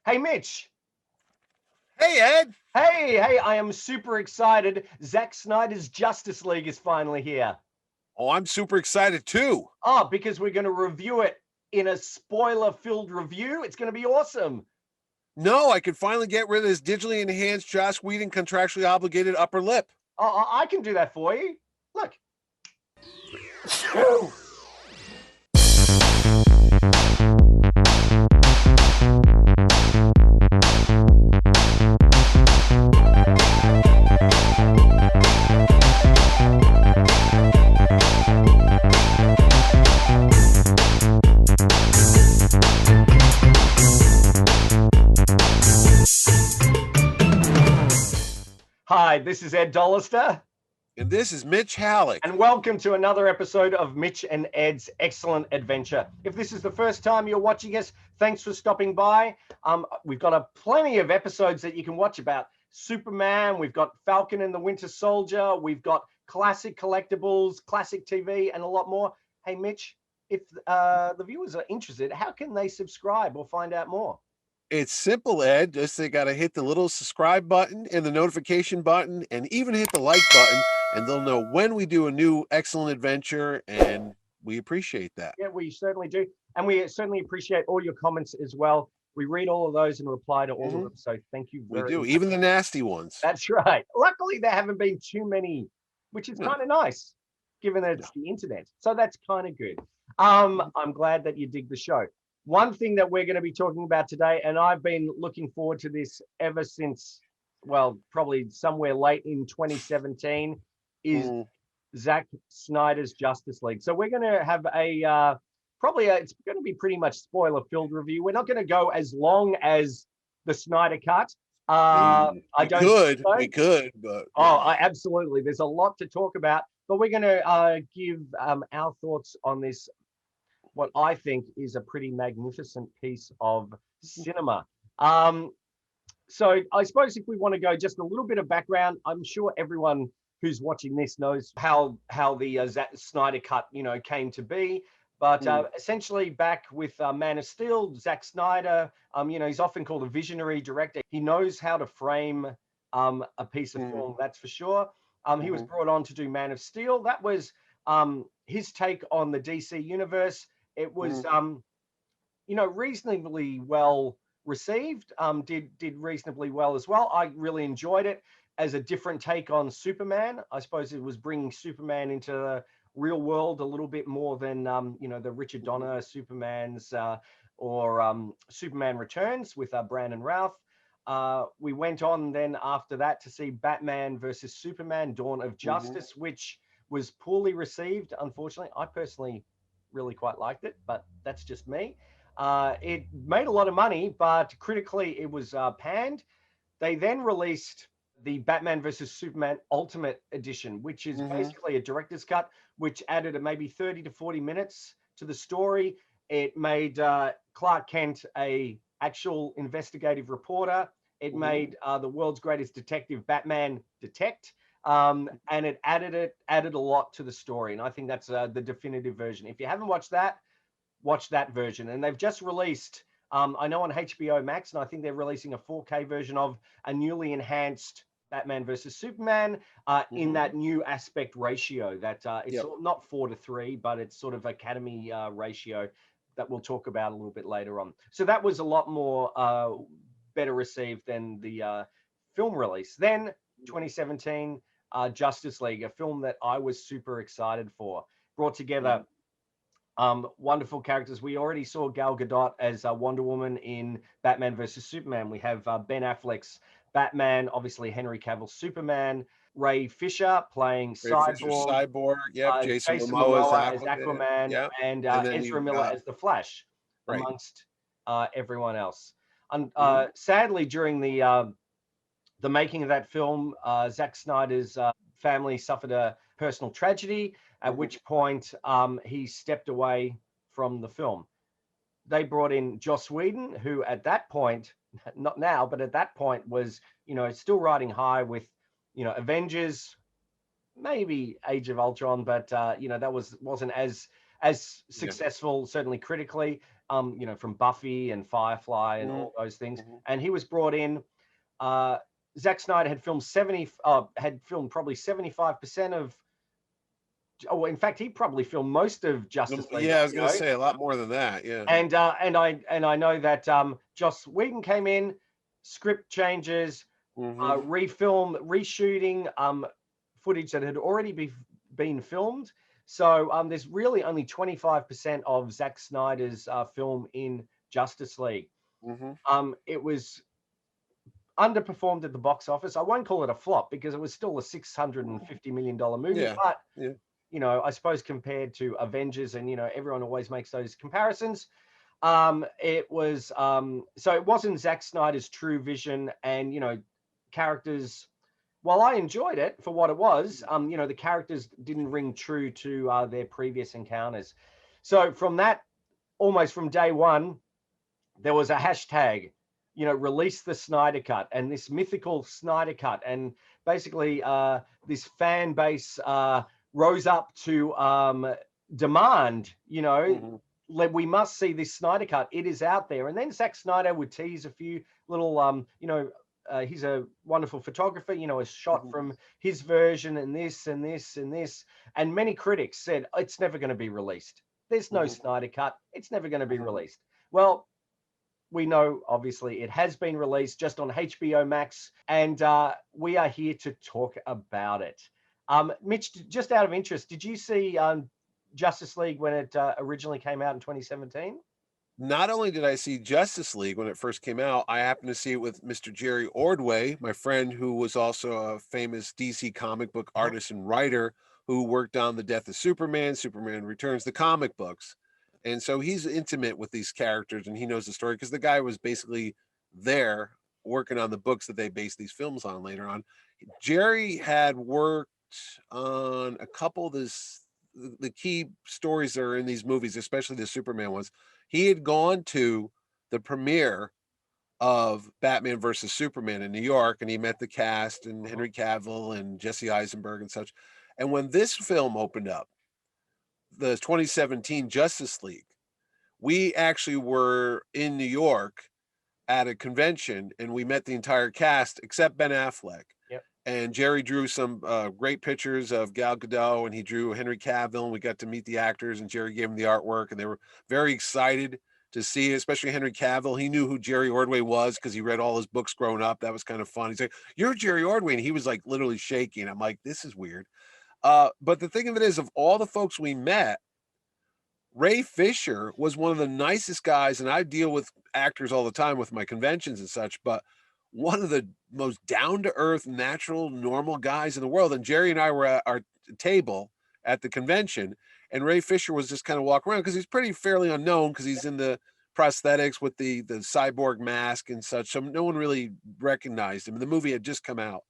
Hey, Mitch. Hey, Ed. Hey, I am super excited. Zack Snyder's Justice League is finally here. Oh, I'm super excited too. Oh, because we're going to review it in a spoiler-filled review. It's going to be awesome. No, I could finally get rid of this digitally enhanced Joss Whedon contractually obligated upper lip. Oh, I can do that for you. Look. Hi, this is Ed Dollister. And this is Mitch Halleck. And welcome to another episode of Mitch and Ed's Excellent Adventure. If this is the first time you're watching us, thanks for stopping by. We've got plenty of episodes that you can watch about Superman. We've got Falcon and the Winter Soldier. We've got classic collectibles, classic TV, and a lot more. Hey, Mitch, if the viewers are interested, how can they subscribe or find out more? It's simple, Ed. Just they got to hit the little subscribe button and the notification button and even hit the like button, and they'll know when we do a new excellent adventure, and we appreciate that. Yeah, we certainly do. And we certainly appreciate all your comments as well. We read all of those and reply to all of them. So thank you very much. We do, even the nasty ones. That's right. Luckily, there haven't been too many, which is kind of nice, given that it's the internet. So that's kind of good. I'm glad that you dig the show. One thing that we're going to be talking about today, and I've been looking forward to this ever since, well, probably somewhere late in 2017, is Zack Snyder's Justice League. So we're going to have it's going to be pretty much spoiler-filled review. We're not going to go as long as the Snyder Cut. We could, but absolutely. There's a lot to talk about, but we're going to give our thoughts on this, what I think is a pretty magnificent piece of cinema. So I suppose if we want to go just a little bit of background, I'm sure everyone who's watching this knows how the Zack Snyder Cut, came to be. But essentially back with Man of Steel, Zack Snyder, he's often called a visionary director. He knows how to frame a piece of film, that's for sure. He was brought on to do Man of Steel. That was his take on the DC universe. It was, reasonably well received, did reasonably well as well. I really enjoyed it as a different take on Superman. I suppose it was bringing Superman into the real world a little bit more than, the Richard Donner Supermans or Superman Returns with Brandon Routh. We went on then after that to see Batman versus Superman, Dawn of Justice, which was poorly received, unfortunately. I personally really quite liked it, but that's just me. It made a lot of money, but critically it was panned. They then released the Batman versus Superman Ultimate Edition, which is basically a director's cut, which added maybe 30 to 40 minutes to the story. It made Clark Kent a actual investigative reporter. It made the world's greatest detective, Batman, detect. And it added a lot to the story. And I think that's the definitive version. If you haven't watched that, watch that version. And they've just released, I know on HBO Max, and I think they're releasing a 4K version of a newly enhanced Batman versus Superman in that new aspect ratio that it's not 4:3, but it's sort of Academy ratio that we'll talk about a little bit later on. So that was a lot more better received than the film release. Then 2017, Justice League, a film that I was super excited for, brought together wonderful characters. We already saw Gal Gadot as Wonder Woman in Batman versus Superman. We have Ben Affleck's Batman, obviously Henry Cavill's Superman, Ray Fisher playing Cyborg, Jason Momoa as Aquaman, and Ezra Miller as the Flash, amongst everyone else. And sadly, during the making of that film, Zack Snyder's family suffered a personal tragedy, at which point he stepped away from the film. They brought in Joss Whedon, who at that point, not now, but at that point was, still riding high with, Avengers, maybe Age of Ultron, but, that wasn't as successful, certainly critically. from Buffy and Firefly and all those things. And he was brought in. Zack Snyder had filmed probably 75% of. Oh, in fact, he probably filmed most of Justice League. Yeah, I was going to say a lot more than that. Yeah. And I know that Joss Whedon came in, script changes, reshooting footage that had already been filmed. So there's really only 25% of Zack Snyder's film in Justice League. It was underperformed at the box office. I won't call it a flop because it was still a $650 million movie. Yeah. But, Yeah. I suppose compared to Avengers, and, everyone always makes those comparisons. It was, so it wasn't Zack Snyder's true vision, and, characters, while I enjoyed it for what it was, the characters didn't ring true to their previous encounters. So almost from day one, there was a hashtag, release the Snyder Cut, and this mythical Snyder Cut. And basically this fan base rose up to demand, we must see this Snyder Cut. It is out there. And then Zack Snyder would tease a few little, he's a wonderful photographer, a shot from his version and this and this and this. And many critics said, it's never going to be released. There's no Snyder Cut. It's never going to be released. Well, we know, obviously, it has been released just on HBO Max, and we are here to talk about it. Mitch, just out of interest, did you see Justice League when it originally came out in 2017? Not only did I see Justice League when it first came out, I happened to see it with Mr. Jerry Ordway, my friend who was also a famous DC comic book artist and writer who worked on The Death of Superman, Superman Returns, the comic books. And so he's intimate with these characters and he knows the story because the guy was basically there working on the books that they based these films on later on. Jerry had worked on a couple of the key stories that are in these movies, especially the Superman ones. He had gone to the premiere of Batman versus Superman in New York, and he met the cast and Henry Cavill and Jesse Eisenberg and such. And when this film opened up, the 2017 Justice League, we actually were in New York at a convention, and we met the entire cast except Ben Affleck. Yep. And Jerry drew some great pictures of Gal Gadot, and he drew Henry Cavill, and we got to meet the actors, and Jerry gave them the artwork, and they were very excited to see it, especially Henry Cavill. He knew who Jerry Ordway was because he read all his books growing up. That was kind of fun. He's like, "You're Jerry Ordway," and he was like literally shaking. I'm like, this is weird. But the thing of it is, of all the folks we met, Ray Fisher was one of the nicest guys, and I deal with actors all the time with my conventions and such, but one of the most down-to-earth, natural, normal guys in the world. And Jerry and I were at our table at the convention, and Ray Fisher was just kind of walking around because he's pretty fairly unknown because he's in the prosthetics with the cyborg mask and such, so no one really recognized him. The movie had just come out,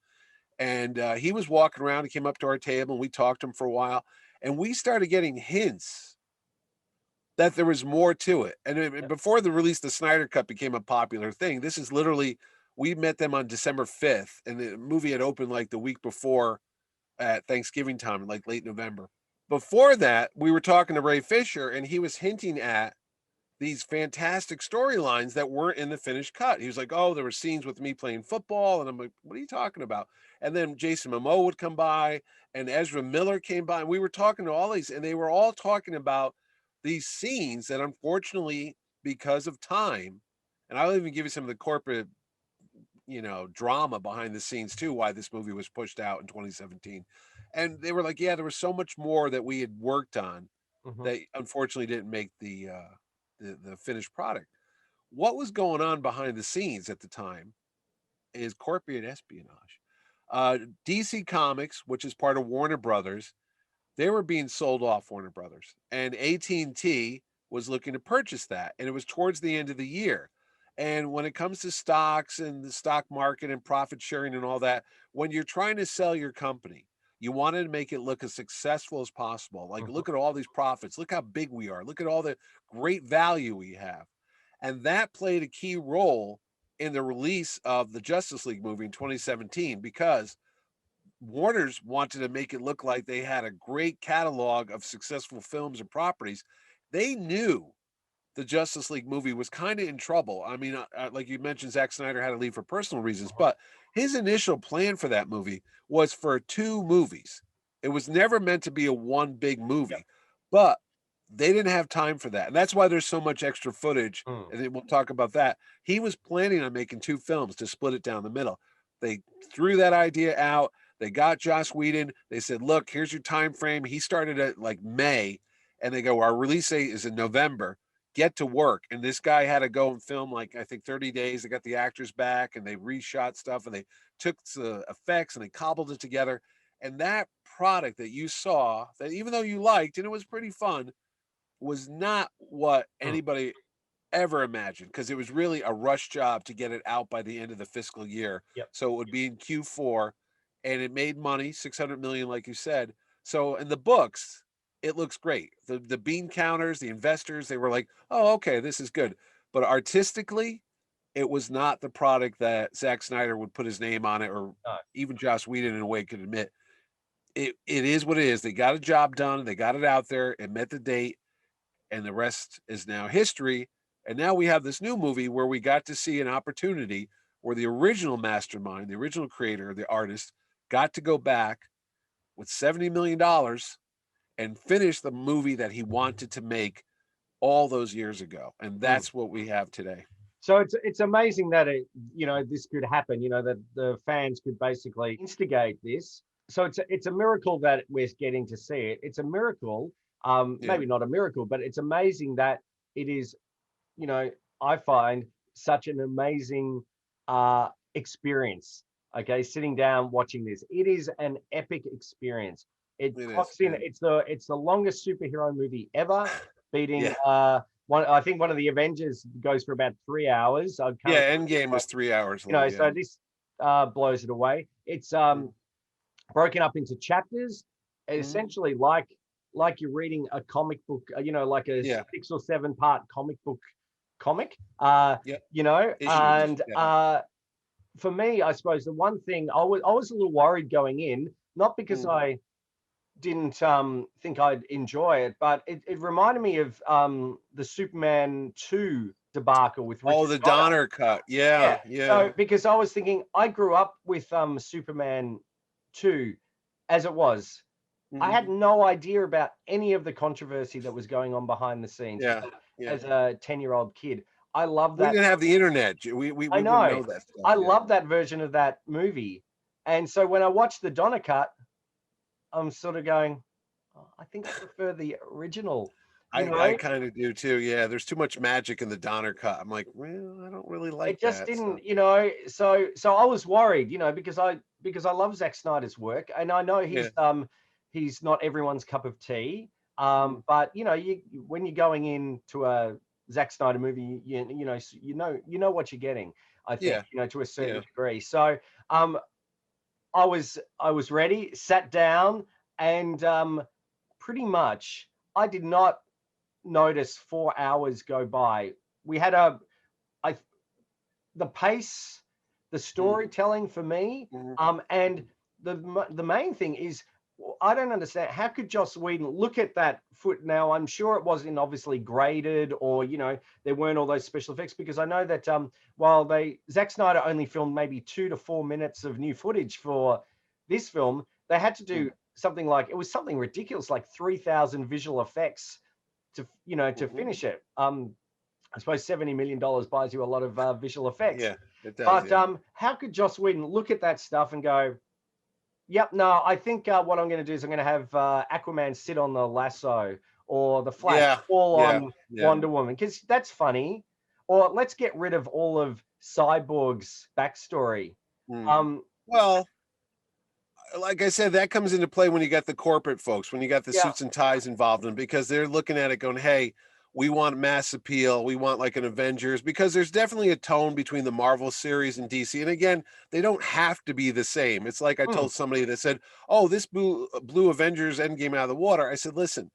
and he was walking around. He came up to our table, and we talked to him for a while, and we started getting hints that there was more to it. And before the release, the Snyder Cut became a popular thing. This is literally, we met them on December 5th, and the movie had opened like the week before at Thanksgiving time, like late November. Before that, we were talking to Ray Fisher, and he was hinting at these fantastic storylines that weren't in the finished cut. He was like, "Oh, there were scenes with me playing football," and I'm like, "What are you talking about?" And then Jason Momoa would come by, and Ezra Miller came by, and we were talking to all these, and they were all talking about these scenes that, unfortunately, because of time, and I'll even give you some of the corporate, drama behind the scenes too, why this movie was pushed out in 2017. And they were like, yeah, there was so much more that we had worked on that unfortunately didn't make the finished product. What was going on behind the scenes at the time is corporate espionage. DC Comics, which is part of Warner Brothers, they were being sold off, Warner Brothers, and AT&T was looking to purchase that, and it was towards the end of the year. And when it comes to stocks and the stock market and profit sharing and all that, when you're trying to sell your company, you wanted to make it look as successful as possible. Like, look at all these profits. Look how big we are. Look at all the great value we have. And that played a key role in the release of the Justice League movie in 2017, because Warner's wanted to make it look like they had a great catalog of successful films and properties. They knew the Justice League movie was kind of in trouble. I mean, like you mentioned, Zack Snyder had to leave for personal reasons, but his initial plan for that movie was for 2 movies. It was never meant to be a one big Yep. movie, but they didn't have time for that. And that's why there's so much extra footage. Mm. And then we'll talk about that. He was planning on making 2 films to split it down the middle. They threw that idea out. They got Joss Whedon. They said, look, here's your time frame. He started at like May, and they go, our release date is in November. Get to work. And this guy had to go and film like, I think 30 days. They got the actors back and they reshot stuff and they took the effects and they cobbled it together. And that product that you saw, that even though you liked and it was pretty fun, was not what Mm. anybody ever imagined, because it was really a rush job to get it out by the end of the fiscal year. Yep. So it would be in Q4, and it made money, 600 million, like you said. So in the books, it looks great. The bean counters, the investors, they were like, oh, okay, this is good. But artistically, it was not the product that Zack Snyder would put his name on it, or No. even Joss Whedon in a way could admit. It is what it is. They got a job done. They got it out there. It met the date, and the rest is now history. And now we have this new movie where we got to see an opportunity where the original mastermind, the original creator, the artist, got to go back with $70 million and finish the movie that he wanted to make all those years ago. And Mm. that's what we have today. So it's amazing that this could happen. That the fans could basically instigate this. So it's a miracle that we're getting to see it. It's a miracle. Yeah. Maybe not a miracle, but it's amazing that it is. I find such an amazing experience. Okay, sitting down watching this, it is an epic experience. It It is, clocks in. yeah. It's the longest superhero movie ever, beating Yeah. one. I think one of the Avengers goes for about 3 hours. I can't Yeah. remember, Endgame was 3 hours long. so Yeah. this blows it away. It's Mm-hmm. broken up into chapters, Mm-hmm. essentially like you're reading a comic book. Like a Yeah. 6 or 7 part comic. Yep. Issues. And Yeah. for me, I suppose the one thing I was a little worried going in, not because Mm. I didn't think I'd enjoy it, but it reminded me of the Superman 2 debacle with Oh, Richard the Donner. Donner cut. Yeah. Yeah. Yeah. So because I was thinking, I grew up with Superman 2 as it was. I Mhm. had no idea about any of the controversy that was going on behind the scenes Yeah. Yeah. as a 10-year-old kid. I love We that. didn't have the internet. We I wouldn't know. know that stuff. I Yeah. love that version of that movie. And so when I watched the Donner cut, I'm sort of going, "Oh, I think I prefer the original, you I know? kind of do too. Yeah. There's too much magic in the Donner cut. I'm like, well, I don't really like It just that. didn't, So so I was worried, because I love Zack Snyder's work and I know yeah. he's not everyone's cup of tea. Mm. But when you're going into a Zack Snyder movie, you know what you're getting, I think, Yeah. to a certain Yeah. degree. So I was ready, sat down, and pretty much I did not notice 4 hours go by. We had I the pace, the Mm. storytelling for me, Mhm. and the main thing is, I don't understand how could Joss Whedon look at that foot. Now I'm sure it wasn't obviously graded, or there weren't all those special effects, because I know that while Zack Snyder only filmed maybe 2 to 4 minutes of new footage for this film, they had to Mm. do something like, it was something ridiculous, like 3,000 visual effects to Mhm. finish it. I suppose $70 million buys you a lot of visual effects. Yeah. It does. But Yeah. how could Joss Whedon look at that stuff and go, "Yep, no, I think what I'm going to do is I'm going to have Aquaman sit on the lasso, or the Flash Yeah. fall Yeah. on Yeah. Wonder Woman, because that's funny," or let's get rid of all of Cyborg's backstory. Mm. Um, Well, like I said, that comes into play when you got the corporate folks, when you got the yeah, suits and ties involved in, because they're looking at it going, hey, we want mass appeal. We want like an Avengers, because there's definitely a tone between the Marvel series and DC. And again, they don't have to be the same. It's like I mm, told somebody that said, oh, this blew Avengers Endgame out of the water. I said, listen,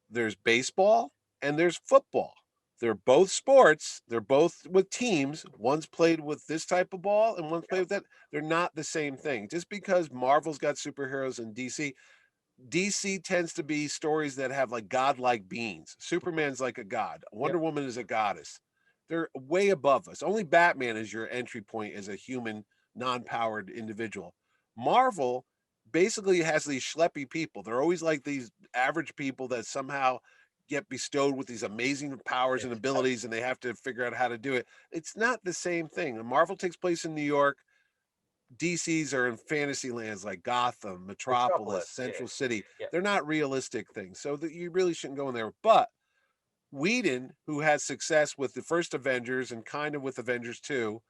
there's baseball and there's football. They're both sports. They're both with teams. One's played with this type of ball and one's played with that. They're not the same thing. Just because Marvel's got superheroes and DC, DC tends to be stories that have like godlike beings. Superman's like a god. Yep. Wonder Woman is a goddess. They're way above us. Only Batman is your entry point as a human, non-powered individual. Marvel basically has these schleppy people. They're always like these average people that somehow get bestowed with these amazing powers and Yes. abilities, and they have to figure out how to do it. It's not the same thing. Marvel takes place in New York. DCs are in fantasy lands like Gotham, Metropolis, Metropolis. Central Yes. City. Yep. They're not realistic things, so that you really shouldn't go in there. But Whedon, who had success with the first Avengers and kind of with Avengers 2,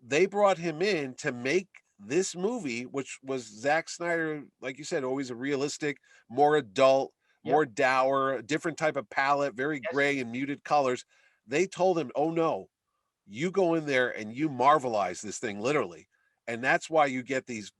they brought him in to make this movie, which was Zack Snyder, like you said, always a realistic, more adult, Yep. more dour, different type of palette, very Yes. gray and muted colors. They told him, oh no, you go in there and you marvelize this thing literally. And that's why you get these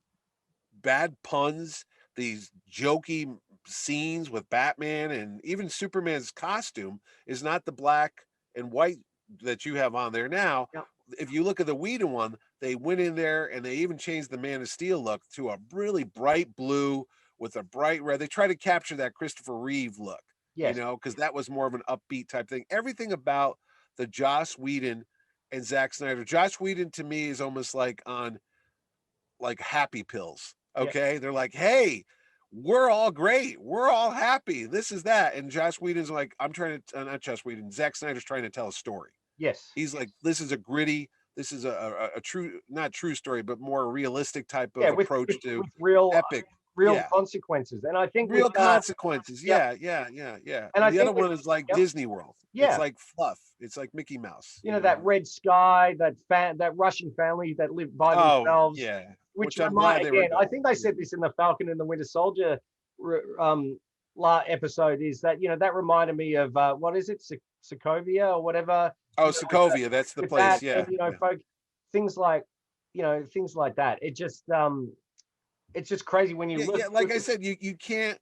bad puns, these jokey scenes with Batman, and even Superman's costume is not the black and white that you have on there now. Yep. If you look at the Whedon one, they went in there and they even changed the Man of Steel look to a really bright blue with a bright red. They try to capture that Christopher Reeve look, Yes. because that was more of an upbeat type thing. Everything about the Joss Whedon and Zack Snyder. Joss Whedon to me is almost like on like happy pills. Yep. Okay. They're like, hey, we're all great. We're all happy. This is that. And Joss Whedon's like, I'm trying to, not Joss Whedon, Zack Snyder's trying to tell a story. Yes. He's like, this is a gritty, this is a true, not true story, but more realistic type of Yeah. approach to With real epic. real Yeah. consequences, and I think Real with consequences. yep. Yeah. And And I the other think with one is like yep. Disney World. It's Yeah. like fluff. It's like Mickey Mouse. You know, that red sky, that Russian family that live by Oh, themselves, yeah. which Which I'm glad they were again, I doing. think they said this in the Falcon and the Winter Soldier episode, is that, that reminded me of what is it, Sokovia or whatever, Oh, with Sokovia. That's the with place. that, Yeah. and folk, things like, things like that. It's just crazy when you Yeah. Like I said, you can't.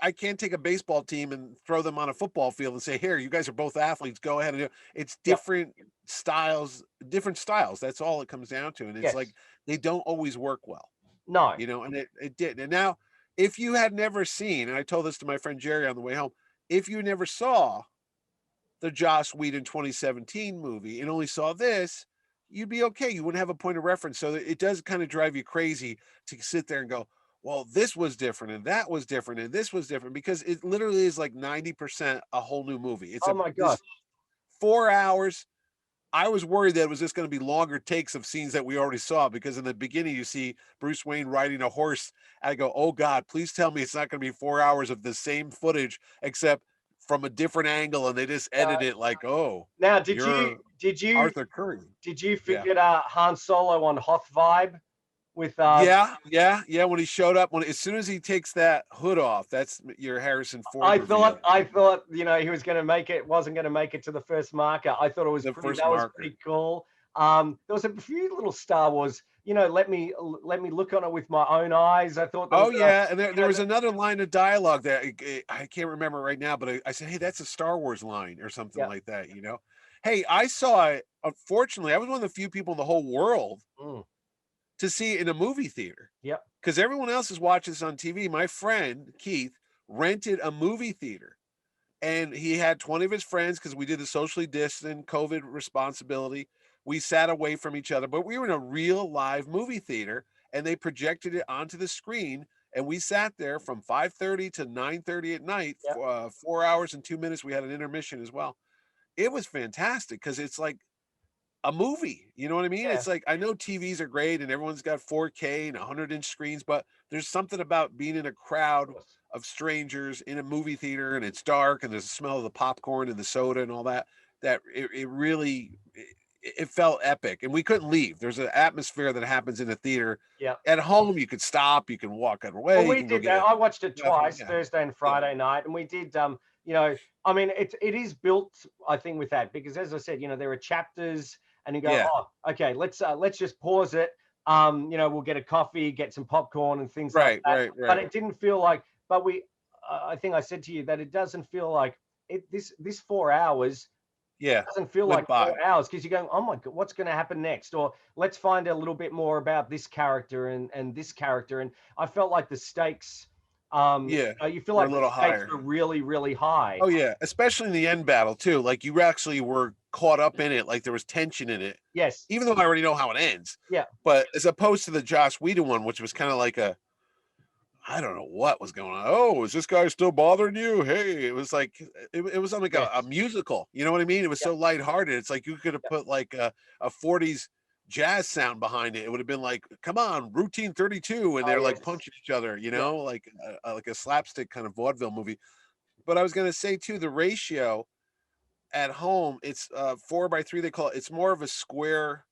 I can't take a baseball team and throw them on a football field and say, "Here, you guys are both athletes. Go ahead and do it." It's Yep. different styles. That's all it comes down to, and it's Yes. like they don't always work well, No. And it did. And now, if you had never seen, and I told this to my friend Jerry on the way home, if you never saw the Joss Whedon 2017 movie and only saw this, you'd be okay. You wouldn't have a point of reference. So it does kind of drive you crazy to sit there and go, well, this was different and that was different and this was different, because it literally is like 90% a whole new movie. It's Oh my this gosh. 4 hours. I was worried that it was just going to be longer takes of scenes that we already saw, because in the beginning you see Bruce Wayne riding a horse. I go, oh God, please tell me it's not going to be 4 hours of the same footage except from a different angle, and they just edit it like, oh, Now, you're did you Arthur Curry. Yeah. forget Han Solo on Hoth Vibe with Yeah. When he showed up, as soon as he takes that hood off, that's your Harrison Ford. I thought he was going to make it, wasn't going to make it to the first marker. I thought it was pretty cool. There was a few little Star Wars, let me look on it with my own eyes. I thought and there was another line of dialogue that I can't remember right now, but I said, hey, that's a Star Wars line or something like that. Hey, I saw it. Unfortunately, I was one of the few people in the whole world to see it in a movie theater. Yep. Because everyone else is watching this on TV. My friend Keith rented a movie theater, and he had 20 of his friends, because we did the socially distant COVID responsibility. We sat away from each other, but we were in a real live movie theater, and they projected it onto the screen, and we sat there from 5:30 to 9:30 at night. Yep. 4 hours and 2 minutes. We had an intermission as well. It was fantastic, because it's like a movie. You know what I mean? Yeah. It's like, I know TVs are great and everyone's got 4K and 100-inch screens, but there's something about being in a crowd of strangers in a movie theater, and it's dark and there's the smell of the popcorn and the soda and all that, that it really it felt epic, and we couldn't leave. There's an atmosphere that happens in a theater. Yeah. At home, you could stop, you can walk away. Well, we did that. I watched it twice, Yeah. Thursday and Friday night, and we did. I mean, it is built, I think, with that, because, as I said, there are chapters, and you go, oh, okay, let's just pause it. We'll get a coffee, get some popcorn, and things like that. Right. But it didn't feel like. But I think I said to you that it doesn't feel like it. This 4 hours. Yeah, doesn't feel like 4 hours, because you're going, oh my God, what's going to happen next? Or let's find a little bit more about this character and this character. And I felt like the stakes Yeah, you feel they're a like the little stakes higher. were really, really high. Oh yeah, especially in the end battle too. Like you actually were caught up in it. Like there was tension in it, Yes. even though I already know how it ends. Yeah. But as opposed to the Joss Whedon one, which was kind of like a, I don't know what was going on. Oh, is this guy still bothering you? Hey, it was like it was like a Yes. musical. You know what I mean? It was Yep. so lighthearted. It's like you could have Yep. put like a 40s jazz sound behind it. It would have been like, come on, Routine 32, and Oh they're like yes. punching each other. You Yeah. know, like a slapstick kind of vaudeville movie. But I was gonna say too, the ratio at home, it's 4:3. They call it. It's more of a square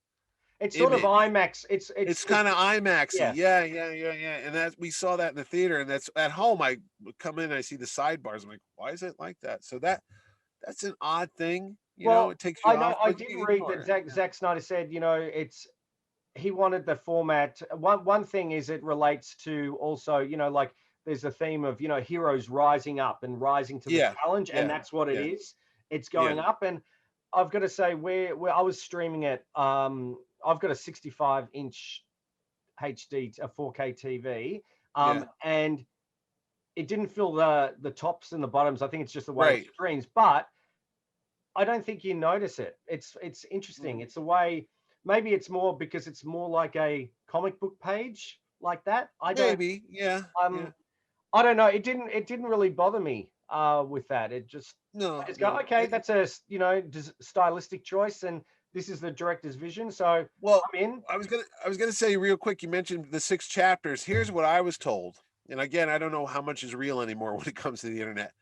It's sort of image. IMAX. It's kind of IMAXy. Yeah. Yeah. And that we saw that in the theater, and that's at home. I come in, and I see the sidebars. I'm like, why is it like that? So that's an odd thing. You know, Well, it takes you I know off, I but did you read that ignore it. Zack Snyder said, it's he wanted the format. One thing is it relates to also, like there's a theme of, heroes rising up and rising to the Yeah, challenge, and yeah, that's what it yeah, is. It's yeah, going up, and I've got to say, where I was streaming it, I've got a 65-inch HD, a 4K TV, yeah. and it didn't feel the tops and the bottoms. I think it's just the way it Right. streams, but I don't think you notice it. It's interesting. Mm, It's a way. Maybe it's more because it's more like a comic book page like that. maybe. Yeah. Yeah. Um I don't know. It didn't really bother me with that. I No. just go, No. okay, that's a stylistic choice, and this is the director's vision. So Well, I'm in. I was gonna say real quick. You mentioned the 6 chapters. Here's what I was told, and again, I don't know how much is real anymore when it comes to the internet.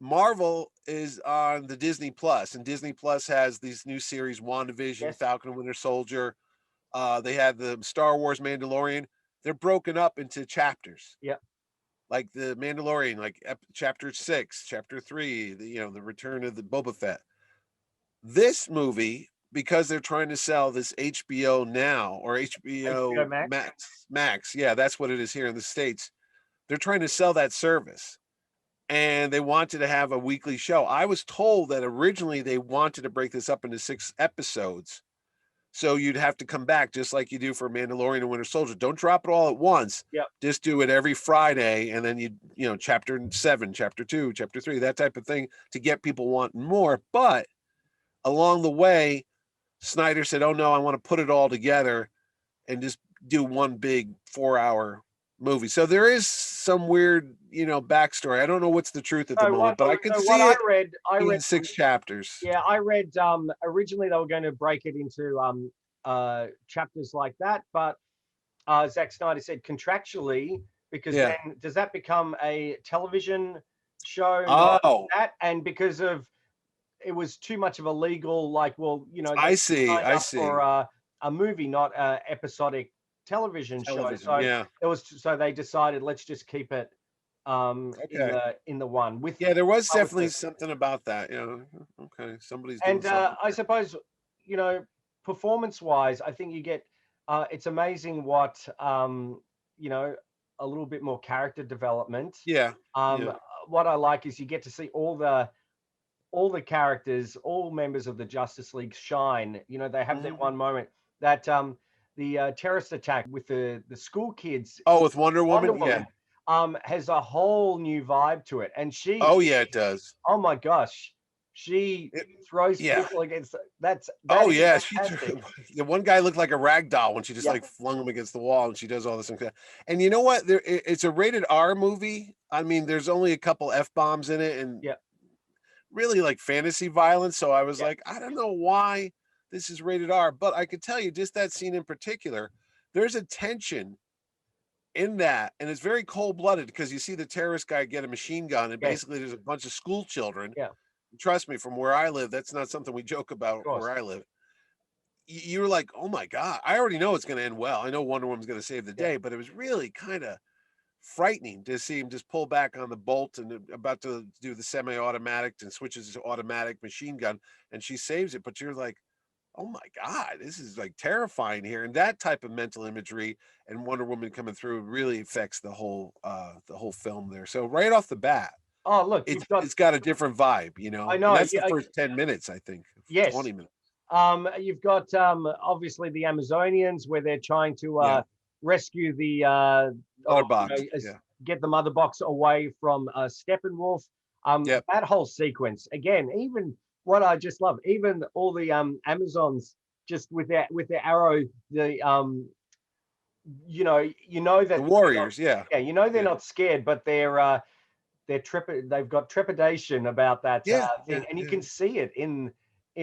Marvel is on the Disney Plus, and Disney Plus has these new series: WandaVision, Yes. Falcon and Winter Soldier. They had the Star Wars Mandalorian. They're broken up into chapters, Yeah. like the Mandalorian, like chapter 6, chapter 3. The return of the Boba Fett. This movie, because they're trying to sell this HBO Now or HBO HBO Max. Max. Yeah, that's what it is here in the States. They're trying to sell that service, and they wanted to have a weekly show. I was told that originally they wanted to break this up into 6 episodes. So you'd have to come back just like you do for Mandalorian and Winter Soldier. Don't drop it all at once. Yep. Just do it every Friday, and then chapter 7, chapter 2, chapter 3, that type of thing to get people wanting more. But along the way, Snyder said, "Oh no, I want to put it all together and just do one big 4-hour movie." So there is some weird, backstory. I don't know what's the truth at the moment, but I could So what see it I being read 6 chapters. Yeah, I read originally they were going to break it into chapters like that, but Zack Snyder said contractually, because Yeah. then does that become a television show, not Oh, that? And because of it was too much of a legal, like, well, I they see. signed I up for see. a movie, not a episodic television show. Television. So Yeah. so they decided, let's just keep it in Okay. the one with Yeah, there was definitely publicist. something about that. Okay. Somebody's doing And something I there. suppose, performance wise, I think you get, it's amazing what, you know, a little bit more character development. Yeah. Um, Yeah. what I like is you get to see all the characters, all members of the Justice League shine. They have their Mhm. one moment. That the terrorist attack with the school kids, Oh, with Wonder Wonder Woman? Yeah. Woman, has a whole new vibe to it, and Oh, yeah, it does. oh my gosh, she It, throws yeah. people against. That Oh, is yeah. fantastic. The one guy looked like a rag doll when she just Yeah, like flung him against the wall, and she does all this things. And you know what? It's a rated R movie. I mean, there's only a couple F bombs in it, and yeah, really like fantasy violence. So I was yeah. like, I don't know why this is rated R, but I could tell you just that scene in particular, there's a tension in that, and it's very cold blooded because you see the terrorist guy get a machine gun, and Yes, basically there's a bunch of school children. yeah, Trust me, from where I live, that's not something we joke of about where course. I live. You're like, oh my God, I already know it's going to end well. I know Wonder Woman's going to save the Yeah. day, but it was really kind of frightening to see him just pull back on the bolt and about to do the semi-automatic and switches to automatic machine gun, and she saves it. But you're like, oh my God, this is like terrifying here. And that type of mental imagery and Wonder Woman coming through really affects the whole film there. So right off the bat, Oh, look, it's you've got. it's got a different vibe, I and know. that's the Yeah. first 10 minutes, I think, Yes. 20 minutes. You've got obviously the Amazonians, where they're trying to Yeah. rescue the Other oh, box. as Yeah. get the mother box away from Steppenwolf. Yep. That whole sequence again, even what I just love, even all the Amazons just with their arrow, the The that they're not, Warriors, yeah. yeah, they're Yeah. not scared, but they've got trepidation about that Yeah, thing, yeah, and you yeah. can see it in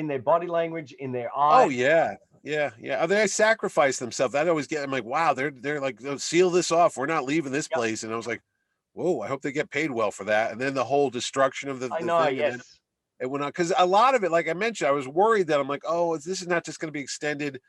their body language, in their Oh eyes. yeah, yeah, yeah. Oh, they sacrifice themselves. That always get. I'm like, wow, they're like, "Oh, seal this off. We're not leaving this Yep, place." And I was like, whoa, I hope they get paid well for that. And then the whole destruction of I the know. thing, and then Yes, it went on because a lot of it, like I mentioned, I was worried that I'm like, oh, this is not just going to be extended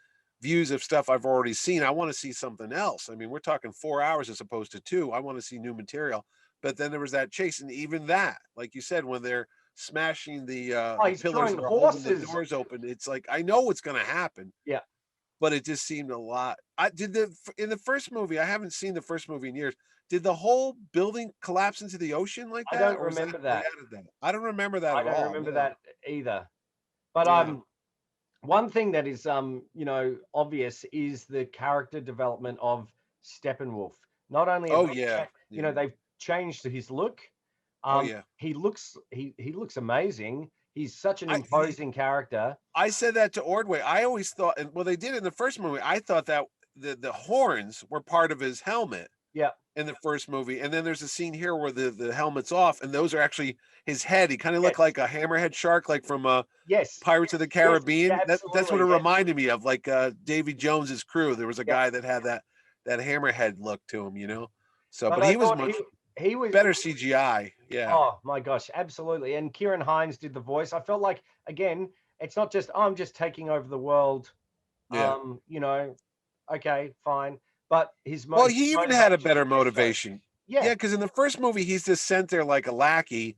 views of stuff I've already seen. I want to see something else. I mean, we're talking 4 hours as opposed to 2. I want to see new material. But then there was that chase, and even that, like you said, when they're smashing oh, the he's pillars throwing that are holding the horses. doors open, it's like I know what's going to happen, Yeah, but it just seemed a lot. I did the in the first movie. I haven't seen the first movie in years. Did the whole building collapse into the ocean like I that, don't or was that remember they that. added that? I don't remember that I at don't all. remember No. that either. But Yeah. one thing that is obvious is the character development of Steppenwolf. Not only have Oh they yeah. Yeah. they've changed his look. Oh yeah. He looks amazing. He's such an I imposing character. I said that to Ordway. I always thought, and well, they did in the first movie. I thought that the horns were part of his helmet Yeah. in the first movie, and then there's a scene here where the helmet's off, and those are actually his head. He kind of looked Yes. like a hammerhead shark, like from Yes. Pirates of the Yes. Yeah. Caribbean. That's what it Absolutely. Yes. reminded me of, like Davy Jones's crew. There was a Yeah. guy that had that hammerhead look to him, you know. So, But but I he was thought much he was. better CGI. Yeah, Oh my gosh, absolutely. And Kieran Hines did the voice. I felt like again, it's not just I'm just taking over the world. yeah. Um, you know, okay, fine. But Well, his he even had a motivation, better yes, sir. motivation. Yeah, Yeah, because in the first movie, he's just sent there like a lackey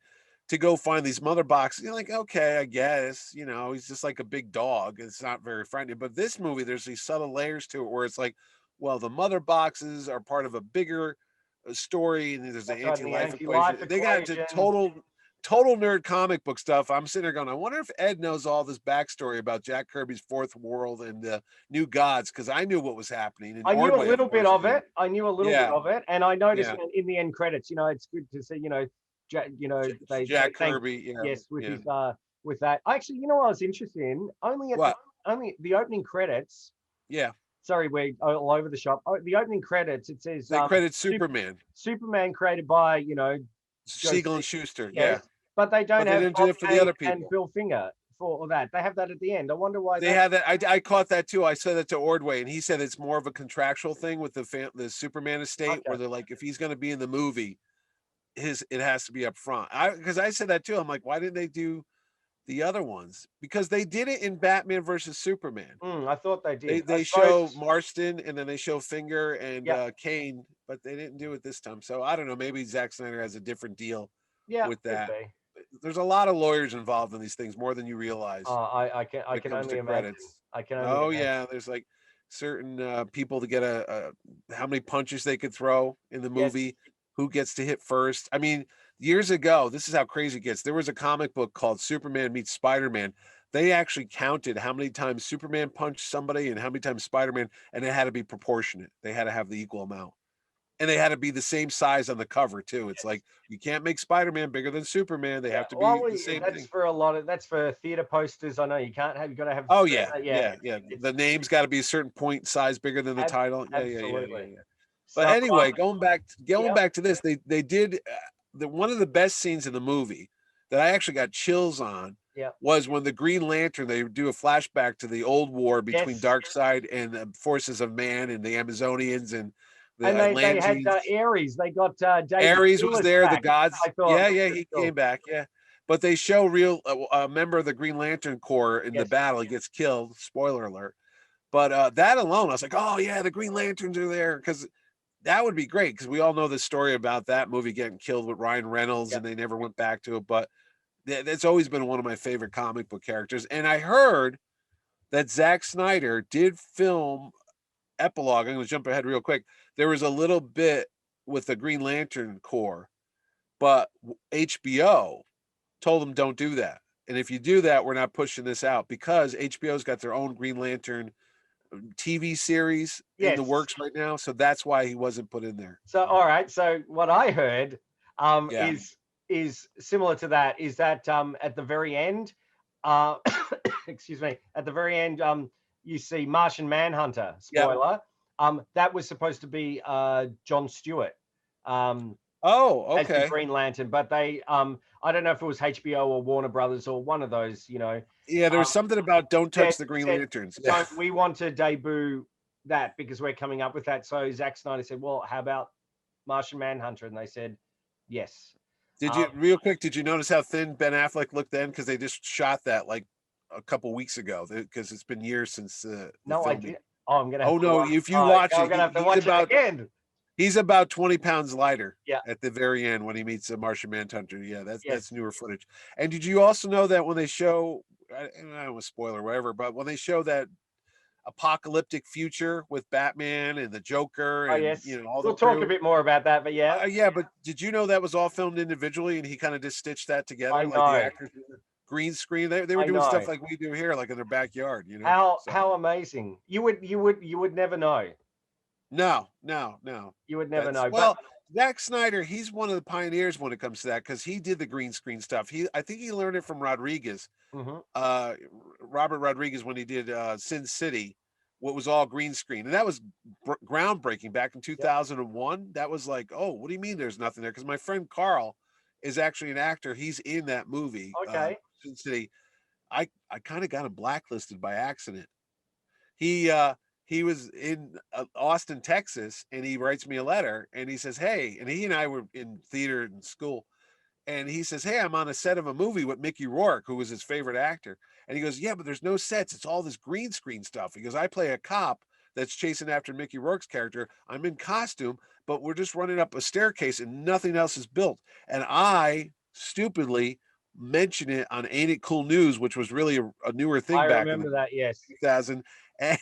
to go find these mother boxes. You're like, okay, I guess, he's just like a big dog. It's not very frightening. But this movie, there's these subtle layers to it where it's like, well, the mother boxes are part of a bigger story, and there's an that's right. And the anti-life anti-life equation. They got into equation. total nerd comic book stuff. I'm sitting there going, I wonder if Ed knows all this backstory about Jack Kirby's Fourth World and the New Gods, because I knew what was happening. And I knew a Ordway, of little bit course, of knew. it. I knew a little bit Yeah, of it, and I noticed yeah. in the end credits. It's good to see. They Jack thank Kirby, yeah, yes with yeah. his with that. Actually, what I was interested in What? only the opening credits. Yeah, Sorry, we're all over the shop. Oh, the opening credits, it says they credit Superman, Superman created by, Joe Siegel and Schuster. yes, Yeah, but they don't but they have didn't do Bob it for the Kane other and people. Bill Finger for all that. They have that at the end. I wonder why They that. had that. I caught that too. I said that to Ordway, and he said it's more of a contractual thing with the Superman estate, Okay, where they're like, if he's going to be in the movie, it has to be up front. Because I said that too. I'm like, why didn't they do the other ones? Because they did it in Batman versus Superman. I thought they They did. I they show suppose. Marston, and then they show Finger and Yeah, Kane, but they didn't do it this time. So I don't know. Maybe Zack Snyder has a different deal yeah, with could that. be. There's a lot of lawyers involved in these things, more than you realize I when it can comes only to imagine. credits. I can only Oh imagine. yeah, there's like certain people to get how many punches they could throw in the Yes. movie, who gets to hit first. I mean, years ago, this is how crazy it gets. There was a comic book called Superman Meets Spider-Man. They actually counted how many times Superman punched somebody and how many times Spider-Man, and it had to be proportionate. They had to have the equal amount. And they had to be the same size on the cover too. It's Yes. like you can't make Spider-Man bigger than Superman. They Yeah. have to Well, be the same that's thing. for that's for theater posters. I know you can't have. You got to have. Oh yeah, Yeah. yeah, yeah. The It's name's got to be a certain point size bigger than the ab- title. Yeah, yeah, yeah, yeah, absolutely. yeah. But So, anyway, going yeah. back to this, they did one of the best scenes in the movie that I actually got chills on Yeah. was when the Green Lantern, they do a flashback to the old war between Yes. Darkseid and the forces of man and the Amazonians and the And they had Atlanteans. Ares. They got David Ares was Lewis there, the back. gods. I thought Yeah, that was yeah, pretty he cool. came back. Yeah. But they show real a member of the Green Lantern Corps in the Yes. battle. He gets killed. Spoiler alert. But that alone, I was like, oh yeah, the Green Lanterns are there, because that would be great, because we all know the story about that movie getting killed with Ryan Reynolds, Yeah. and they never went back to it. But that's always been one of my favorite comic book characters. And I heard that Zack Snyder did film epilogue. I'm going to jump ahead real quick. There was a little bit with the Green Lantern Corps, but HBO told him don't do that. And if you do that, we're not pushing this out, because HBO's got their own Green Lantern TV series in the Yes. works right now, so that's why he wasn't put in there. So all right. So what I heard Yeah. is similar to that. Is that at the very end, uh, excuse me, at the very end, you see Martian Manhunter. Yep. Spoiler. That was supposed to be John Stewart. Oh, As the okay. Green Lantern, but they I don't know if it was HBO or Warner Brothers or one of those, Yeah, there was something about don't touch the Green said, Lanterns. Yeah. don't we want to debut that because we're coming up with that. So Zack Snyder said, well, how about Martian Manhunter? And they said, yes. Did you real quick? Did you notice how thin Ben Affleck looked then? Because they just shot that like a couple weeks ago. Because it's been years since the No, I filming. did. Oh, I'm gonna. Oh have to no! watch, If you watch I'm it, gonna have to he's watch it about again. he's about 20 pounds lighter. Yeah. At the very end when he meets the Martian Manhunter. Yeah, Yes. that's newer footage. And did you also know that when they show, I don't know, a spoiler, or whatever, but when they show that apocalyptic future with Batman and the Joker Oh, and yes. all the We'll talk a crew. bit more about that, but yeah. Yeah, but did you know that was all filmed individually and he kind of just stitched that together? I Like the know. actors green screen. They were I doing know. stuff like we do here, like in their backyard, How amazing. You would never know. No. You would never know. Well, Zack Snyder, he's one of the pioneers when it comes to that because he did the green screen stuff. I think he learned it from Rodriguez, Robert Rodriguez, when he did Sin City, what was all green screen, and that was groundbreaking back in 2001. That was like, oh, what do you mean there's nothing there? Because my friend Carl is actually an actor. He's in that movie, Okay. Sin City. I kind of got him blacklisted by accident. He was in Austin, Texas, and he writes me a letter and he says, hey, and he and I were in theater in school. And he says, hey, I'm on a set of a movie with Mickey Rourke, who was his favorite actor. And he goes, yeah, but there's no sets. It's all this green screen stuff. He goes, I play a cop that's chasing after Mickey Rourke's character. I'm in costume, but we're just running up a staircase and nothing else is built. And I stupidly mention it on Ain't It Cool News, which was really a newer thing I back remember in that, yes. 2000. And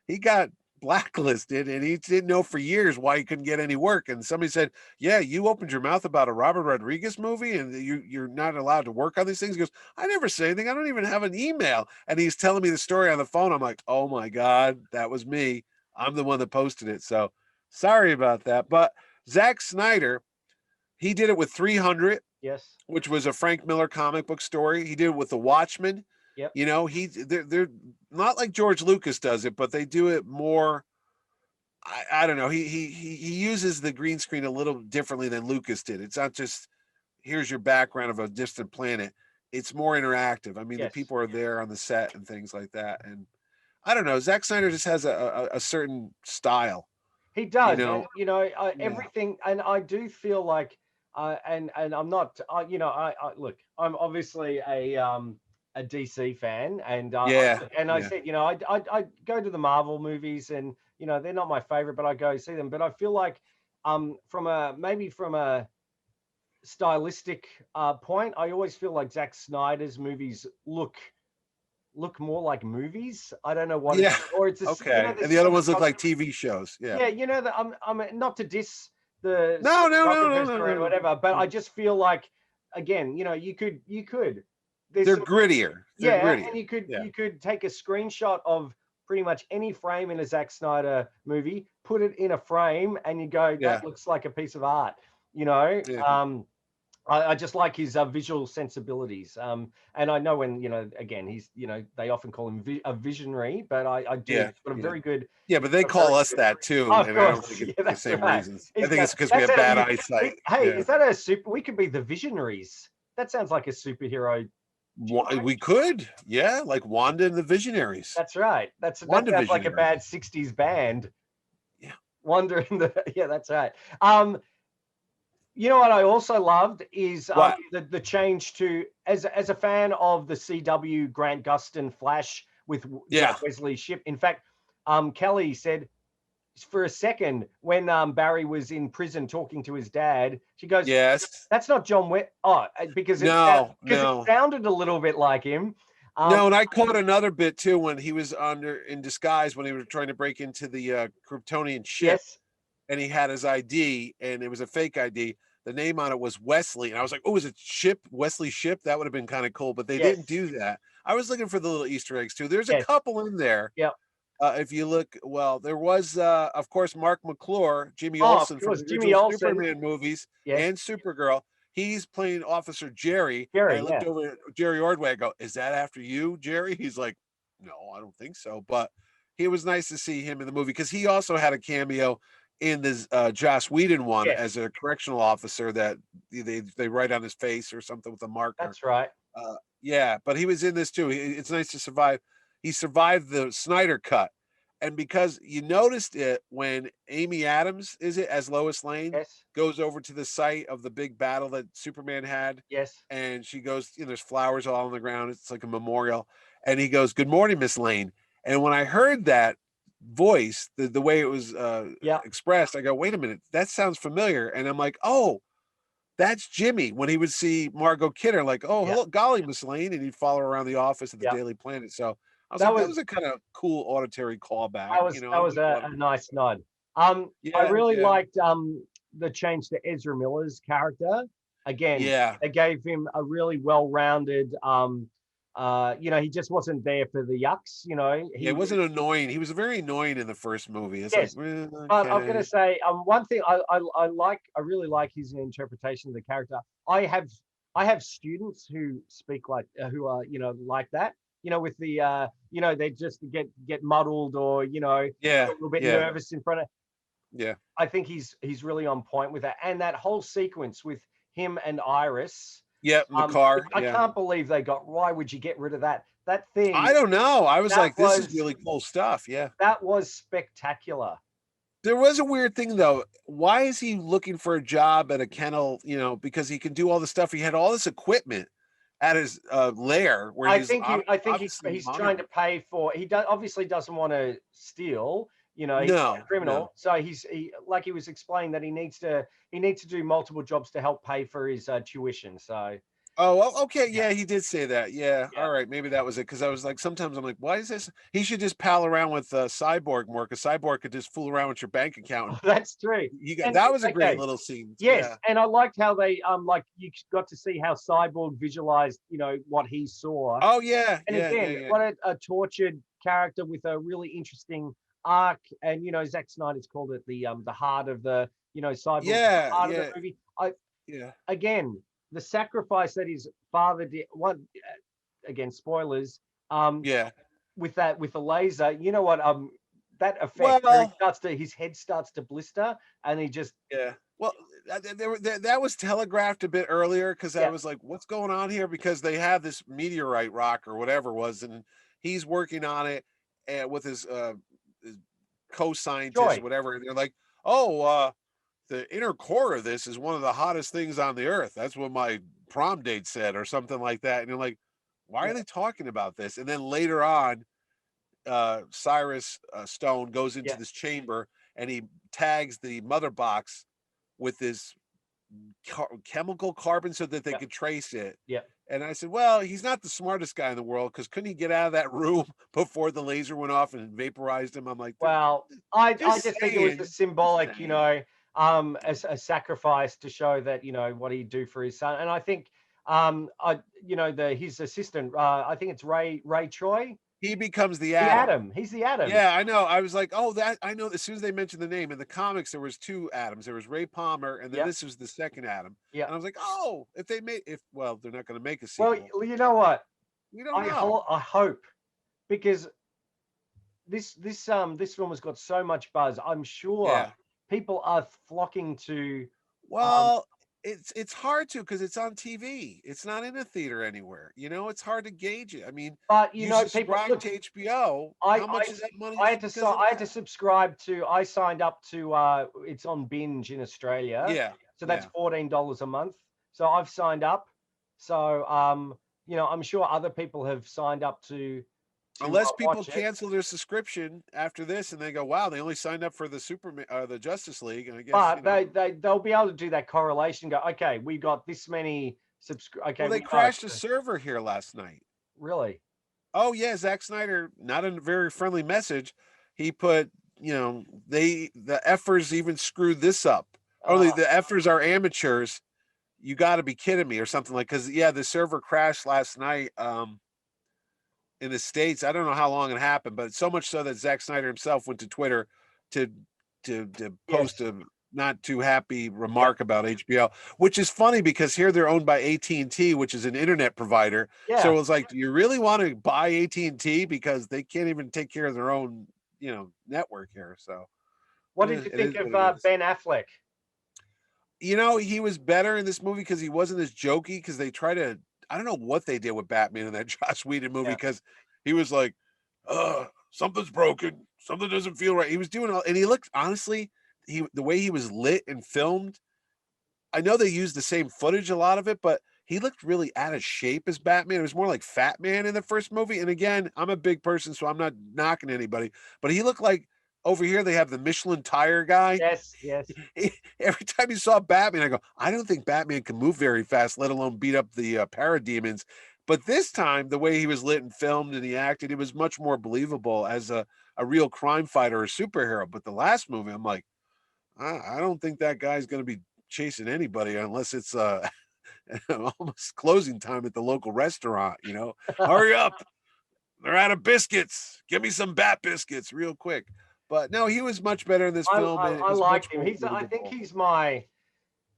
he got blacklisted and he didn't know for years why he couldn't get any work. And somebody said, yeah, you opened your mouth about a Robert Rodriguez movie and you're not allowed to work on these things. He goes, I never say anything. I don't even have an email. And he's telling me the story on the phone. I'm like, oh my God, that was me. I'm the one that posted it. So sorry about that. But Zack Snyder, he did it with 300, Yes. which was a Frank Miller comic book story. He did it with The Watchmen. Yep. They're not like George Lucas does it, but they do it more. I don't know. He uses the green screen a little differently than Lucas did. It's not just here's your background of a distant planet. It's more interactive. I mean, Yes. the people are there on the set and things like that. And I don't know. Zack Snyder just has a certain style. He does, know? and everything, and I do feel like, and I'm not, I look, I'm obviously a DC fan, and I said, I go to the Marvel movies, and they're not my favorite, but I go see them. But I feel like, from a stylistic point, I always feel like Zack Snyder's movies look more like movies. I don't know what. Yeah. Or it's okay. And the other ones look like TV shows. Yeah. Yeah. That I'm not to diss the no, or whatever, but I just feel like, again, you could. They're grittier. They're grittier. And you could take a screenshot of pretty much any frame in a Zack Snyder movie, put it in a frame, and you go, that looks like a piece of art. Yeah. I just like his visual sensibilities. And I know when, again, he's, they often call him a visionary, but I do. Yeah, but a very good. Yeah, but they call us that too. Of and course. I don't think it's the same reasons. I think it's because we have bad eyesight. Is that a super? We could be the Visionaries. That sounds like a superhero. We could, like Wanda and the Visionaries. That's right. That sounds like a bad 60s band. Yeah. Wanda in the, that's right. You know what I also loved is the change to, as a fan of the CW Grant Gustin Flash with Wesley Ship. In fact, Kelly said for a second when Barry was in prison talking to his dad, she goes, "Yes, that's not John Wick." Oh, because it sounded a little bit like him. No, and I caught another bit too when he was in disguise when he was trying to break into the Kryptonian ship. Yes. And he had his ID, and it was a fake ID. The name on it was Wesley, and I was like, "Oh, is it Ship? Wesley Ship?" That would have been kind of cool, but they didn't do that. I was looking for the little Easter eggs too. There's a couple in there. Yep. If you look, well, there was, of course, Mark McClure, Jimmy Oh, of Olsen from course, the Jimmy original Olsen. Superman movies Yes, and Supergirl. He's playing Officer Jerry. And I Jerry. looked Yeah. over at Jerry Ordway. I go, "Is that after you, Jerry?" He's like, "No, I don't think so." But it was nice to see him in the movie because he also had a cameo in this Joss Whedon one Yes, as a correctional officer that they write on his face or something with a marker. that's right. Yeah, but he was in this too. It's nice to survive. He survived the Snyder Cut, and because you noticed it when Amy Adams is it as Lois Lane Yes, goes over to the site of the big battle that Superman had, yes, and she goes, there's flowers all on the ground. It's like a memorial, and he goes, "Good morning, Miss Lane." And when I heard that voice, the way it was yeah, expressed, I go, "Wait a minute, that sounds familiar." And I'm like, "Oh, that's Jimmy," when he would see Margot Kidder, like, "Oh, yeah, hello, golly, Miss Lane," and he'd follow her around the office at the yeah. Daily Planet. So I was That like, that was was a kind of cool auditory callback. that I was just wanted a to, nice nod. I yeah, really yeah, liked the change to Ezra Miller's character. Again, yeah, they gave him a really well-rounded he just wasn't there for the yucks, yeah. he It was. wasn't annoying. He was very annoying in the first movie. It's like, Yes, but I'm okay, gonna say one thing I really like his interpretation of the character. I have I have students who speak like who are like that. With the they just get muddled or yeah, a little bit yeah, nervous in front of. yeah, I think he's really on point with that, and that whole sequence with him and Iris. yeah. In the car, I yeah. can't believe they got. Why would you get rid of that? That thing I don't know. I was that like, this is was really cool stuff. Yeah. that was spectacular. There was a weird thing though. Why is he looking for a job at a kennel? Because he can do all the stuff. He had all this equipment at his lair where he's I think obviously he's trying to monitoring. pay for. He obviously doesn't want to steal. He's not a No, no. criminal, so like he was explaining that he needs to do multiple jobs to help pay for his tuition. So Oh, well, okay. yeah, Yeah, he did say that. Yeah. yeah, All right. Maybe that was it. Because I was like, sometimes I'm like, why is this? He should just pal around with Cyborg more. Because Cyborg could just fool around with your bank account. that's true. You got And that was a great okay, little scene. yes, Yeah. and I liked how they like you got to see how Cyborg visualized what he saw. Oh yeah, And yeah, yeah, again, yeah, what a tortured character with a really interesting arc. And Zack Snyder's called it the heart of the Cyborg, yeah, heart of the yeah, movie. I yeah, Again, the sacrifice that his father did. One again, spoilers. Um, yeah. with the laser, you know what? That effect where Well, his head starts to blister, and he just yeah. Well, that was telegraphed a bit earlier because I yeah, was like, "What's going on here?" Because they have this meteorite rock or whatever it was, and he's working on it with his co-scientists or joy. whatever, and they're like, "Oh, the inner core of this is one of the hottest things on the earth." That's what my prom date said, or something like that. And you're like, "Why Yeah, are they talking about this?" And then later on, Cyrus Stone goes into yeah, this chamber and he tags the mother box with this chemical carbon so that they yeah, could trace it. yeah. And I said, well, he's not the smartest guy in the world because couldn't he get out of that room before the laser went off and vaporized him? I'm like, Well, I just just think it was a saying, just symbolic, saying. as a sacrifice to show that what he'd do for his son. And I think, the his assistant, I think it's Ray Troy, He becomes the the Atom. Atom. He's the Atom. Yeah, I know. I was like, oh, that I know. As soon as they mentioned the name in the comics, there was two Adams. There was Ray Palmer, and then Yeah, this was the second Adam. yeah. And I was like, oh, if well, they're not going to make a Well, sequel. you know what? We don't know. I hope because this film has got so much buzz. I'm sure Yeah. people are flocking to. Um, Well, it's hard to because it's on TV. It's not in a theater anywhere. It's hard to gauge it. I mean, but you people subscribe look. to HBO. I How I much is that money I just had to because of I had to that? subscribe to. I signed up to. It's on Binge in Australia, Yeah, so that's yeah. $14 a month. So I've signed up. So I'm sure other people have signed up to Unless people watch it. cancel their subscription after this and they go, wow, they only signed up for the Superman the Justice League, and I guess But they'll be able to do that correlation. Go, okay, we got this many Okay, well, they we know. crashed a server here last night. Really? Oh yeah, Zack Snyder, not a very friendly message. He put, the effers even screwed this up. Only Uh, the effers are amateurs. You got to be kidding me, or something like. Because yeah, the server crashed last night. in the States. I don't know how long it happened, but so much so that Zack Snyder himself went to Twitter to post Yes. a not too happy Yep. remark about HBO, which is funny because here they're owned by AT&T, which is an internet provider. Yeah. So it's like, do you really want to buy AT&T because they can't even take care of their own, network here? So What did you it think is of what it is. Ben Affleck? He was better in this movie because he wasn't as jokey because they try to, I don't know what they did with Batman in that Joss Whedon movie Yeah. because he was like, something's broken, something doesn't feel right. He was doing all, and he looked, honestly, the way he was lit and filmed, I know they used the same footage, a lot of it, but he looked really out of shape as Batman. It was more like Fat Man in the first movie. And again, I'm a big person, so I'm not knocking anybody, but he looked like, over here they have the Michelin tire guy. Yes. Yes. Every time you saw Batman, I go, I don't think Batman can move very fast, let alone beat up the parademons. But this time, the way he was lit and filmed and he acted, it was much more believable as a real crime fighter or superhero. But the last movie, I'm like, I don't think that guy's going to be chasing anybody unless it's almost closing time at the local restaurant. Hurry up, they're out of biscuits. Give me some bat biscuits real quick. But no, he was much better in this film, and it I was much liked him. more I think believable. he's my,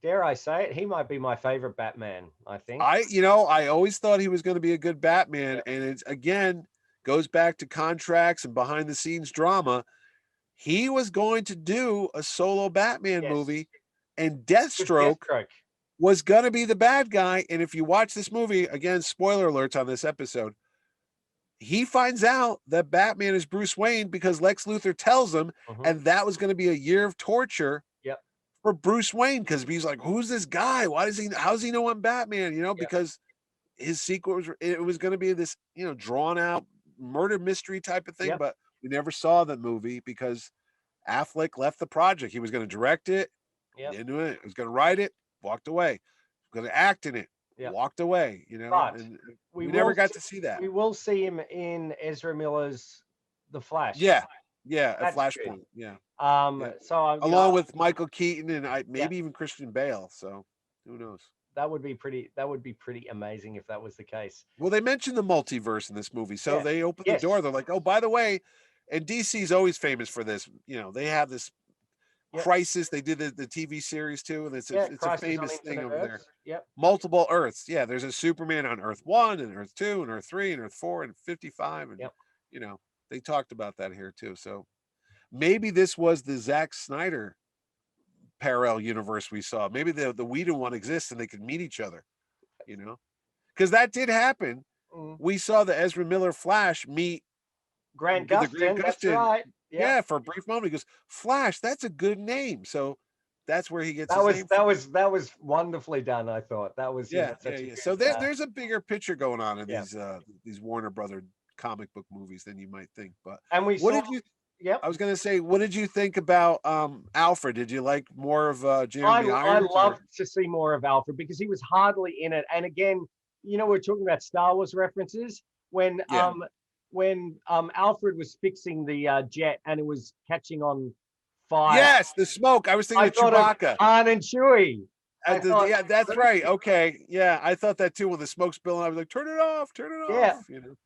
dare I say it, he might be my favorite Batman, I think. I always thought he was going to be a good Batman, Yeah. and it's again goes back to contracts and behind the scenes drama. He was going to do a solo Batman Yes. movie, and With Deathstroke Deathstroke. was going to be the bad guy. And if you watch this movie, again, spoiler alerts on this episode, he finds out that Batman is Bruce Wayne because Lex Luthor tells him, Mhm. and that was going to be a year of torture Yep. for Bruce Wayne because he's like, who's this guy? How's he know I'm Batman? Yep. Because his sequel was going to be this, drawn out murder mystery type of thing, Yep. but we never saw the movie because Affleck left the project. He was going to direct it, Yep. into it. He was going to write it, walked away. Going to act in it, Yep. walked away. But And we we never will got see, to see that. we will see him in Ezra Miller's The Flash. Yeah, yeah, a That's good. Flashpoint. Yeah, yeah. So Along with Michael Keaton and yeah, maybe even Christian Bale. So who knows? that would be pretty. That would be pretty amazing if that was the case. Well, they mentioned the multiverse in this movie, so Yeah. they opened the door. Yes. They're like, "Oh, by the way," and DC's always famous for this. They have this Yep. crisis. They did the TV series too, and Yeah. it's a Crisis on famous thing Infinite over there. Earths. Yep. Multiple Earths. Yeah, there's a Superman on Earth 1 and Earth 2 and Earth 3 and Earth 4 and 55, and Yep. you know they talked about that here too. So maybe this was the Zack Snyder parallel universe we saw. Maybe the Whedon one exists and they could meet each other. Because that did happen. Mm. We saw the Ezra Miller Flash meet Grant the Grant Gustin. That's Gustin. right. Yep. Yeah, for a brief moment, he goes, Flash, that's a good name. So that's where he gets That his was name from. that was wonderfully done. I thought that was Yeah, such a yeah. good, So there's a bigger picture going on in yeah. these Warner Brother comic book movies than you might think. But And we what saw. did you? Yep. I was gonna say, what did you think about Alfred? Did you like more of Jeremy I Irons? loved to see more of Alfred because he was hardly in it. And again, we're talking about Star Wars references Yeah. When Alfred was fixing the jet and it was catching on fire. Yes, the smoke. I was thinking I of thought Chewbacca. of Han and Chewie. Yeah, that's right. Okay, yeah, I thought that too. When the smoke's spilling, I was like, "Turn it off! Turn it Yeah, off!"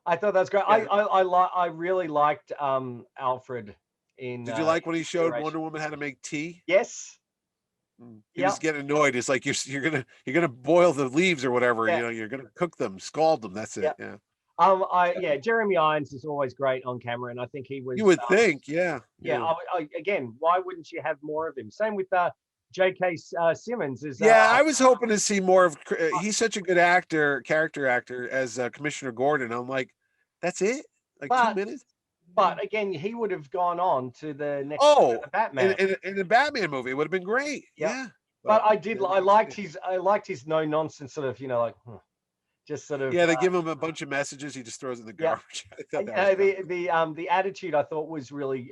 I thought that's great. Yeah. I really liked Alfred in Did you like when he this showed iteration. Wonder Woman how to make tea? Yes. He Yeah. was getting annoyed. It's like you're gonna boil the leaves or whatever. Yeah. You're gonna cook them, scald them. That's it. Yeah. Yeah. Jeremy Irons is always great on camera, and I think he was. You would think, yeah. Again, why wouldn't you have more of him? Same with J.K. Simmons. Yeah, I was hoping to see more of. He's such a good character actor as Commissioner Gordon. I'm like, that's it, like 2 minutes. But again, he would have gone on to the next. Oh, the Batman. In the Batman movie, it would have been great. Yep. Yeah, but I liked his no nonsense sort of, just sort of. Yeah, they give him a bunch of messages. He just throws in the garbage. I thought that was the attitude I thought was really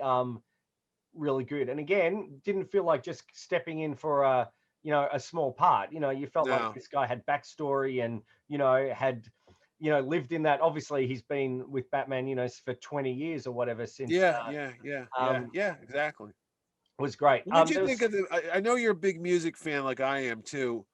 really good, and again, didn't feel like just stepping in for a small part. You felt like this guy had backstory and had lived in that. Obviously, he's been with Batman, for 20 years or whatever since. Yeah, exactly. Was great. What did you think of I know you're a big music fan like I am too.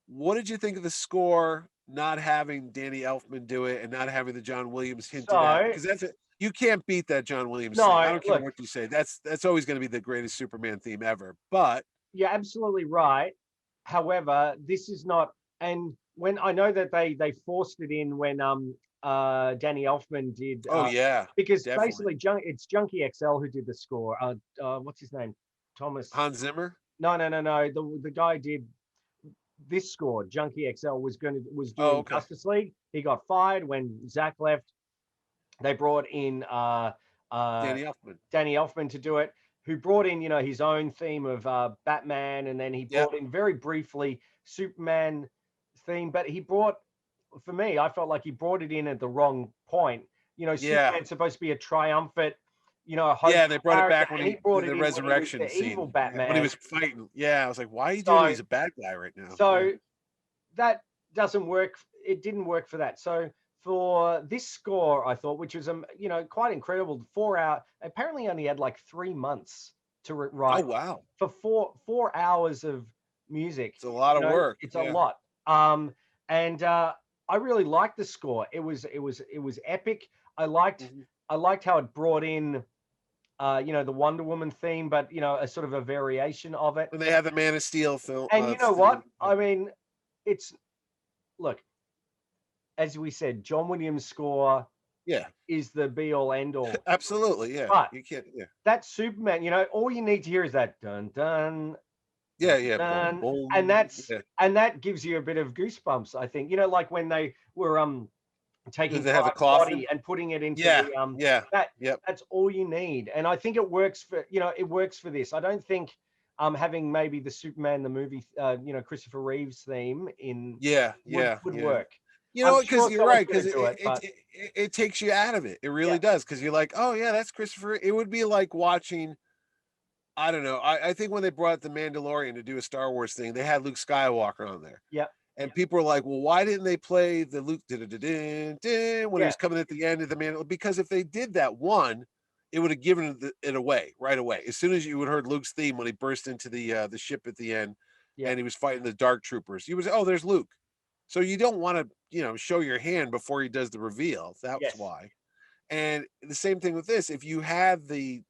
What did you think of the score not having Danny Elfman do it and not having the John Williams hinted at, So because you can't beat that John Williams thing. I no, don't care look, what you say. That's always going to be the greatest Superman theme ever. But you're absolutely right. However, this is not, and when I know that they forced it in when Danny Elfman did oh yeah, because definitely basically it's Junkie XL who did the score. What's his name? Thomas. Hans Zimmer. No. The guy did this score. Junkie XL was Oh, doing okay. Justice League. He got fired when Zach left. They brought in Danny Elfman. Danny Elfman to do it, who brought in, his own theme of Batman, and then he Yep. brought in very briefly Superman theme. But for me, I felt like he brought it in at the wrong point. Yeah. Superman's supposed to be a triumphant, Yeah, they brought it back and when he brought did it the in when he was resurrection the evil scene. Yeah, when he Batman. was fighting. Yeah, I was like, why are you doing So, he's a bad guy right now? so Yeah. that doesn't work. It didn't work for that. So for this score, I thought, which was quite incredible, 4 hour. Apparently, only had like 3 months to Oh write wow, for 4 hours of music. it's a lot of work. It's a Yeah. lot. And I really liked the score. It was epic. I liked Mhm. I liked how it brought in the Wonder Woman theme, but a sort of a variation of it. And they have the Man of Steel film. And you know what? Theme. I mean, it's look, as we said, John Williams' score Yeah, is the be all end all. absolutely. Yeah, But you can't. Yeah, that Superman, all you need to hear is that dun dun yeah. Boom, dun, and boom. that's Yeah, and that gives you a bit of goosebumps. I think like when they were taking they have the Clark's coffin. body and putting it into Yeah, the yeah. that Yep. that's all you need, and I think it works for this. I don't think having maybe the Superman the movie Christopher Reeves theme in Yeah, would yeah, would yeah. work. You I'm know, because sure you're someone's right, going because to do it, but it takes you out of it. It yeah, really does, because you're like, oh yeah, that's Christopher. It would be like watching. I don't know. I think when they brought the Mandalorian to do a Star Wars thing, they had Luke Skywalker on there, yeah, and people were like, well, why didn't they play the Luke when he yeah, was coming at the end of the Mandalorian? Because if they did that one, it would have given it away right away. As soon as you would heard Luke's theme when he burst into the ship at the end, yeah, and he was fighting the Dark Troopers, you would say, oh, there's Luke. So you don't want to, show your hand before he does the reveal. That's yes, why. And the same thing with this. If you had the,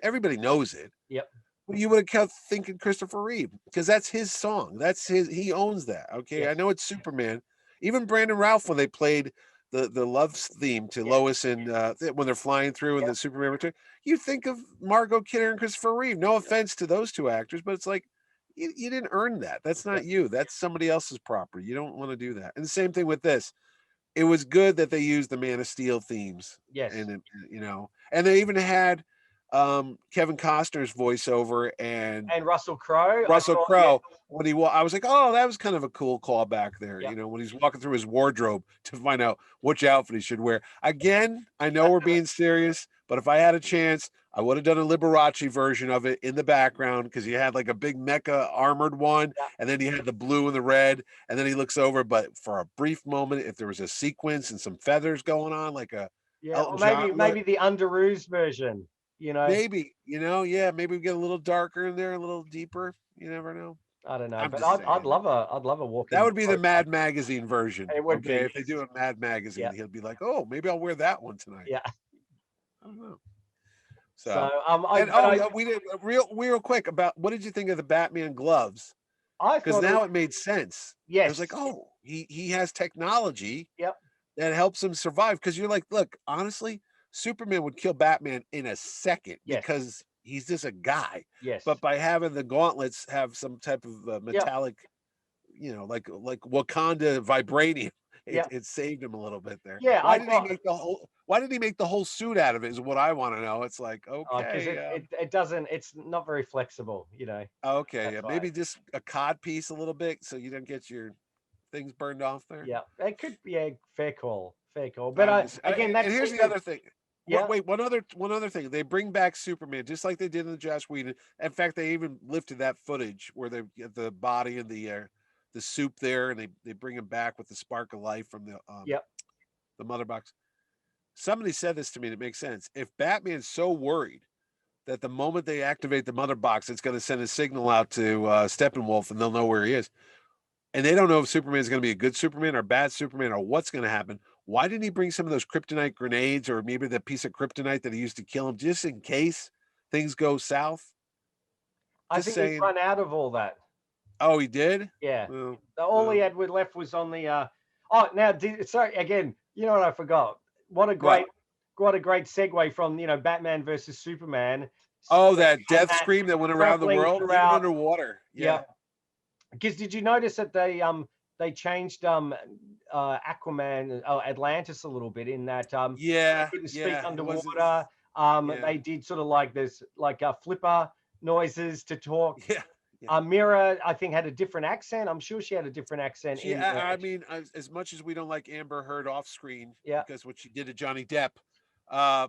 everybody knows it. yep, Well, you would have kept thinking Christopher Reeve, because that's his song. He owns that. Okay. I yes, know it's Superman. Even Brandon Ralph, when they played the love theme to yes, Lois and when they're flying through in yep, the Superman return, you think of Margot Kidder and Christopher Reeve. No offense to those two actors, but it's like you didn't earn that. That's not yep, you. That's somebody else's property. You don't want to do that. And the same thing with this. It was good that they used the Man of Steel themes, yes, and they even had Kevin Costner's voiceover and and Russell Crowe, I Russell thought, yeah, Crowe when I was like, oh, that was kind of a cool callback there. yep. When he's walking through his wardrobe to find out which outfit he should wear. Again, I know we're being serious, but if I had a chance, I would have done a Liberace version of it in the background, because you had like a big mecha armored one, Yeah. and then you had the blue and the red, and then he looks over. But for a brief moment, if there was a sequence and some feathers going on, like a Yeah, Elton or John maybe look, the Underoos version, maybe, yeah, maybe we get a little darker in there, a little deeper. You never know. I don't know, I'm but just I'd saying. love a That walk-in would be the close-up. Mad Magazine version. It would Okay. be, If they do yes. a Mad Magazine, Yeah, he'll be like, oh, maybe I'll wear that one tonight. yeah. I don't know. So So, I and but we did real quick about what did you think of the Batman gloves? I Because thought now it made sense. I was like, yes, oh, he has technology yep, that helps him survive. Because you're like, look, honestly, Superman would kill Batman in a second yes, because he's just a guy. yes, But by having the gauntlets have some type of yep, metallic, like Wakanda vibranium, it yep, it saved him a little bit there. yeah. Why I did he thought make the whole? Why did he make the whole suit out of it? Is what I want to know. It's like, because okay, it doesn't. It's not very flexible. okay, That's yeah, why. maybe just a cod piece a little bit so you don't get your things burned off there. Yeah, it could be a fair call, fair call. But I'm just, again, and that here's the secret. other thing. Yeah, Wait, one other thing. They bring back Superman just like they did in the Joss Whedon. In fact, they even lifted that footage where they get the body and the soup there, and they bring him back with the spark of life from yeah, the mother box. Somebody said this to me, and it makes sense. If Batman's so worried that the moment they activate the mother box, it's going to send a signal out to Steppenwolf, and they'll know where he is. and they don't know if Superman is going to be a good Superman or bad Superman or what's going to happen. Why didn't he bring some of those kryptonite grenades or maybe the piece of kryptonite that he used to kill him just in case things go south? I Just think he's saying. run out of all that. Oh, he did? Yeah. Well, All he had left was on the. Oh, now, sorry again. You know what I forgot? What a what? great segue from Batman versus Superman. Oh, that And death scream that went around the traveling world, even throughout. underwater. Yeah. Because did you notice that they changed Aquaman Atlantis a little bit in that Yeah, they didn't speak yeah. It wasn't. underwater. Yeah, They did sort of like this flipper noises to talk. yeah, yeah. Mira, I think, had a different accent. I'm sure she had a different accent She, in. I mean, as much as we don't like Amber Heard off screen, Yeah. because what she did to Johnny Depp, uh,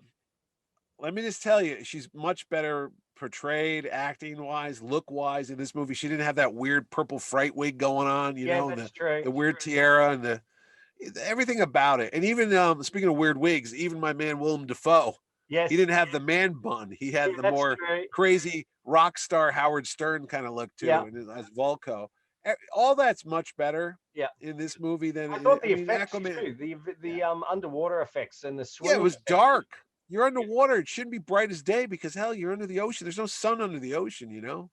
let me just tell you, she's much better portrayed acting wise, look wise in this movie. She didn't have that weird purple fright wig going on, Yeah, and that's true. the weird tiara and the everything about it. And even speaking of weird wigs, even my man Willem Dafoe, Yes. he didn't have the man bun. He had the that's more true. crazy rock star Howard Stern kind of look too, Yeah. and as Volko. All that's much better Yeah. in this movie than I thought the mean, effects Aquaman. too, the underwater effects and the Yeah, swimming. it was effects. dark. You're underwater. It shouldn't be bright as day because hell, you're under the ocean. There's no sun under the ocean.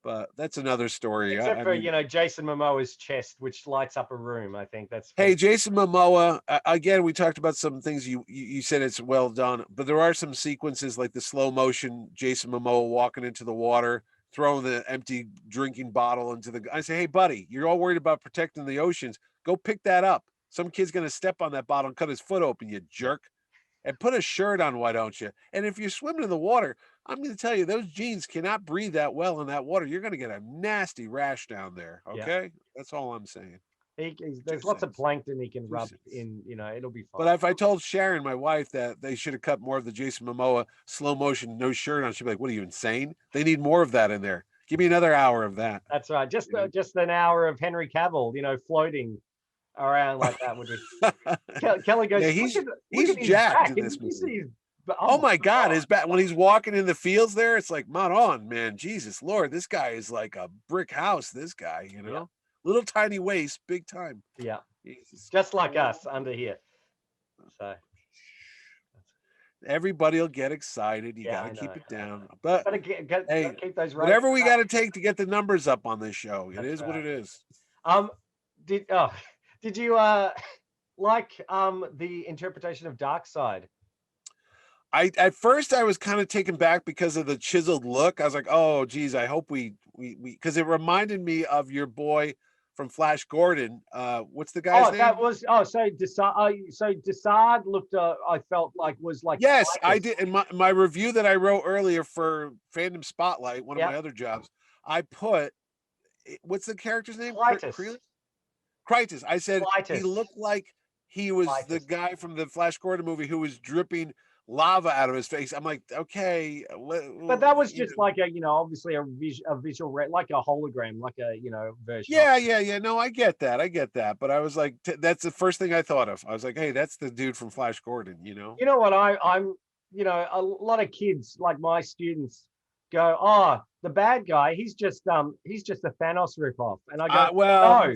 But that's another story. Except for, mean, Jason Momoa's chest, which lights up a room. I think that's. hey, Jason Momoa. Again, we talked about some things. You said it's well done, but there are some sequences like the slow motion Jason Momoa walking into the water, throwing the empty drinking bottle into the. I say, hey, buddy, you're all worried about protecting the oceans. Go pick that up. Some kid's gonna step on that bottle and cut his foot open. You jerk. And put a shirt on, why don't you? And if you're swimming in the water, I'm going to tell you, those jeans cannot breathe that well in that water. You're going to get a nasty rash down there. Okay, Yeah. That's all I'm saying. There's lots of plankton he can rub in. It'll be fine. But if I told Sharon, my wife, that they should have cut more of the Jason Momoa slow motion, no shirt on, she'd be like, "What are you, insane? They need more of that in there. Give me another hour of that." That's right. Just an hour of Henry Cavill, floating around like that would be. Kelly goes, Yeah, he's jacked in this movie. Oh my God, his back when he's walking in the fields there, it's like, not on, man. Jesus Lord, this guy is like a brick house. This guy, Yeah. little tiny waist, big time. Yeah, Jesus. just like us under here. So everybody will get excited. You got to keep it down. But hey, keep those whatever we got to take to get the numbers up on this show, it is what it is. Did you like the interpretation of Darkseid? At first I was kind of taken back because of the chiseled look. I was like, oh geez, I hope we because it reminded me of your boy from Flash Gordon. What's the guy's name? That was so Desaad looked. I felt like was like. Yes, I did. In my review that I wrote earlier for Fandom Spotlight, one of my other jobs, I put what's the character's name? Krytus. I said he looked like he was the guy from the Flash Gordon movie who was dripping lava out of his face. I'm like, okay, but that was just like a obviously a visual like a hologram, like a version. Yeah. No, I get that. But I was like, that's the first thing I thought of. I was like, hey, that's the dude from Flash Gordon. You know what I'm a lot of kids like my students go, oh, the bad guy, he's just a Thanos ripoff, and I go, no,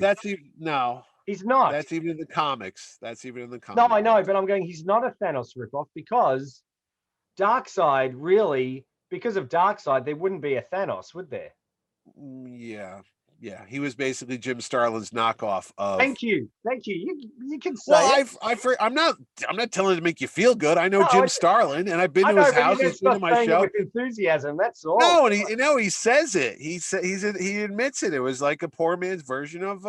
no. He's not. That's even in the comics. No, I know, but I'm going, he's not a Thanos ripoff because Darkseid really, because of Darkseid, there wouldn't be a Thanos, would there? Yeah. He was basically Jim Starlin's knockoff of. Thank you. You can say. Well, I'm not telling you to make you feel good. I know Jim Starlin, and I've been to his house. He's been to my show with enthusiasm. That's all. No, and he says it. He admits it. It was like a poor man's version of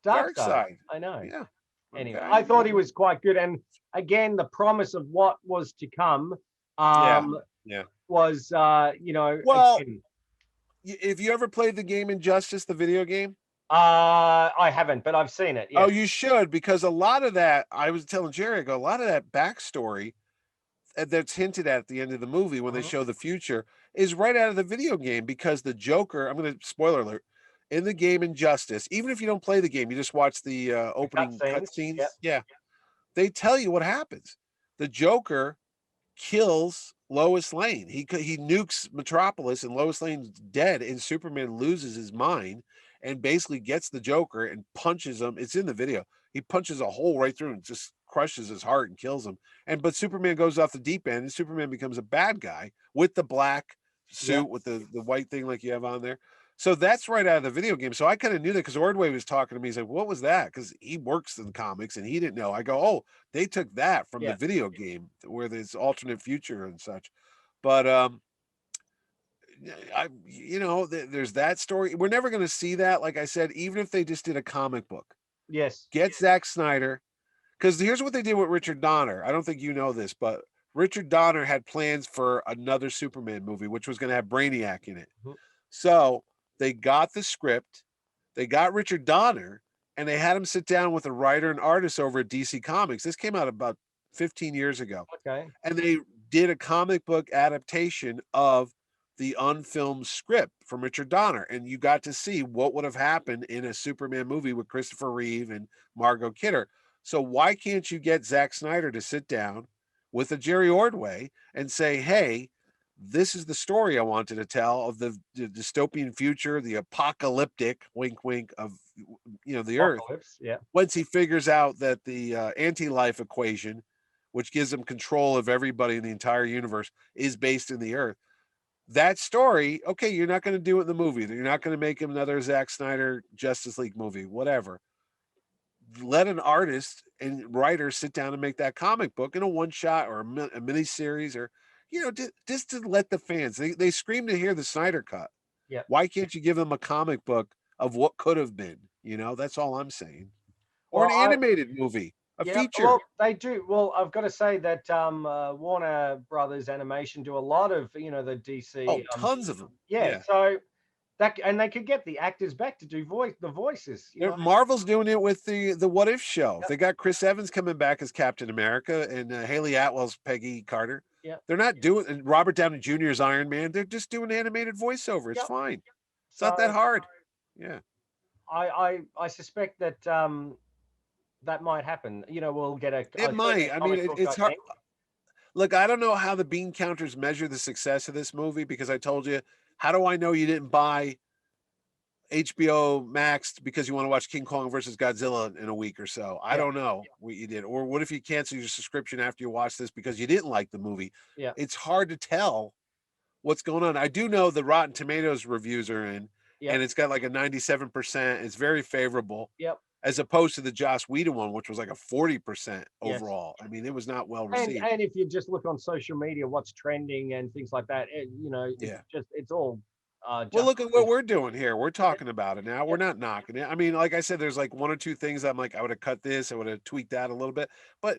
Darkseid. I know. Yeah. Anyway, I thought he was quite good, and again, the promise of what was to come. Was well. Again, if you ever played the game Injustice, the video game? I haven't, but I've seen it. Yes. Oh, you should, because a lot of that, I was telling Jerry, a lot of that backstory that's hinted at the end of the movie when they show the future is right out of the video game, because the Joker, I'm going to spoiler alert, in the game Injustice, even if you don't play the game, you just watch the opening cutscenes. Yeah. They tell you what happens. The Joker kills Lois Lane. He nukes Metropolis, and Lois Lane's dead, and Superman loses his mind, and basically gets the Joker and punches him. It's in the video. He punches a hole right through and just crushes his heart and kills him. But Superman goes off the deep end, and Superman becomes a bad guy with the black suit, Yep. with the white thing like you have on there. So that's right out of the video game. So I kind of knew that because Ordway was talking to me. He's like, "What was that?" Because he works in comics and he didn't know. I go, "Oh, they took that from the Yeah. video game where there's alternate future and such." But there's that story. We're never going to see that. Like I said, even if they just did a comic book, Yes. get Zack Snyder. Because here's what they did with Richard Donner. I don't think you know this, but Richard Donner had plans for another Superman movie, which was going to have Brainiac in it. Mhm. So they got the script, they got Richard Donner, and they had him sit down with a writer and artist over at DC Comics. This came out about 15 years ago. Okay. And they did a comic book adaptation of the unfilmed script from Richard Donner. And you got to see what would have happened in a Superman movie with Christopher Reeve and Margot Kidder. So why can't you get Zack Snyder to sit down with a Jerry Ordway and say, hey, this is the story I wanted to tell of the dystopian future, the apocalyptic wink wink of the Earth. Apocalypse. Yeah. Once he figures out that the anti-life equation, which gives him control of everybody in the entire universe, is based in the Earth. That story, okay, you're not going to do it in the movie. You're not going to make another Zack Snyder Justice League movie, whatever. Let an artist and writer sit down and make that comic book in a one shot or a mini series, or just to let the fans. They scream to hear the Snyder Cut. Yeah. Why can't you give them a comic book of what could have been? That's all I'm saying. Or Well, an animated movie, a yeah, feature. well, they do. Well, I've got to say that Warner Brothers Animation do a lot of, the DC. Oh, tons of them. Yeah, so and they could get the actors back to do the voices. Marvel's doing it with the What If show. Yep. They got Chris Evans coming back as Captain America and Haley Atwell's Peggy Carter. Yeah, they're not doing, and Robert Downey Jr. is Iron Man. They're just doing animated voiceover. It's fine. It's not that hard. Yeah. I suspect that that might happen. We'll get a. It might. I mean, it's hard. Look, I don't know how the bean counters measure the success of this movie because I told you, how do I know you didn't buy HBO Max because you want to watch King Kong versus Godzilla in a week or so? I don't know what you did. Or what if you cancel your subscription after you watch this because you didn't like the movie? Yeah. It's hard to tell what's going on. I do know the Rotten Tomatoes reviews are in, and it's got like a 97%. It's very favorable. Yep. As opposed to the Joss Whedon one, which was like a 40% overall. I mean, it was not well received. And if you just look on social media, what's trending and things like that, it's all. Well, look at what we're doing here. We're talking about it now. We're not knocking it. I mean, like I said, there's like one or two things I'm like, I would have cut this, I would have tweaked that a little bit, but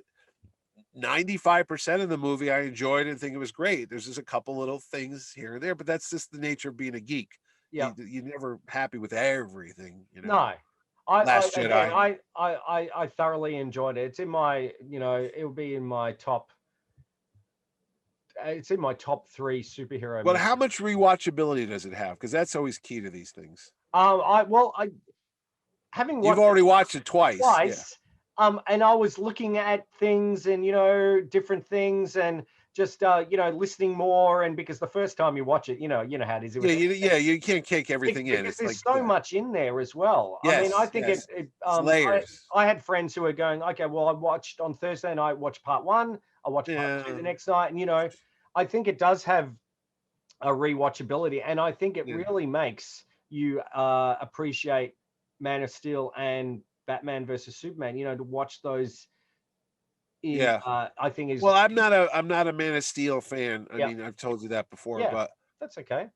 95% of the movie I enjoyed and think it was great. There's just a couple little things here and there, but that's just the nature of being a geek. Yeah, you're never happy with everything. No. Jedi. I thoroughly enjoyed it. It's in my, it'll be in my top. It's in my top 3 superhero. Well, how much rewatchability does it have? Because that's always key to these things. Having watched you've already watched it twice. And I was looking at things and different things and just listening more, and because the first time you watch it, you know how it is. You can't take everything in. It's there's like so much in there as well. Yes, I mean, I think it's layers. I had friends who were going, okay, well, I watched on Thursday night, watched part 1, I watched part 2 the next night, and I think it does have a rewatchability, and I think it really makes you appreciate Man of Steel and Batman versus Superman. To watch those. I think is. Well, I'm not a Man of Steel fan. I mean, I've told you that before, but that's okay.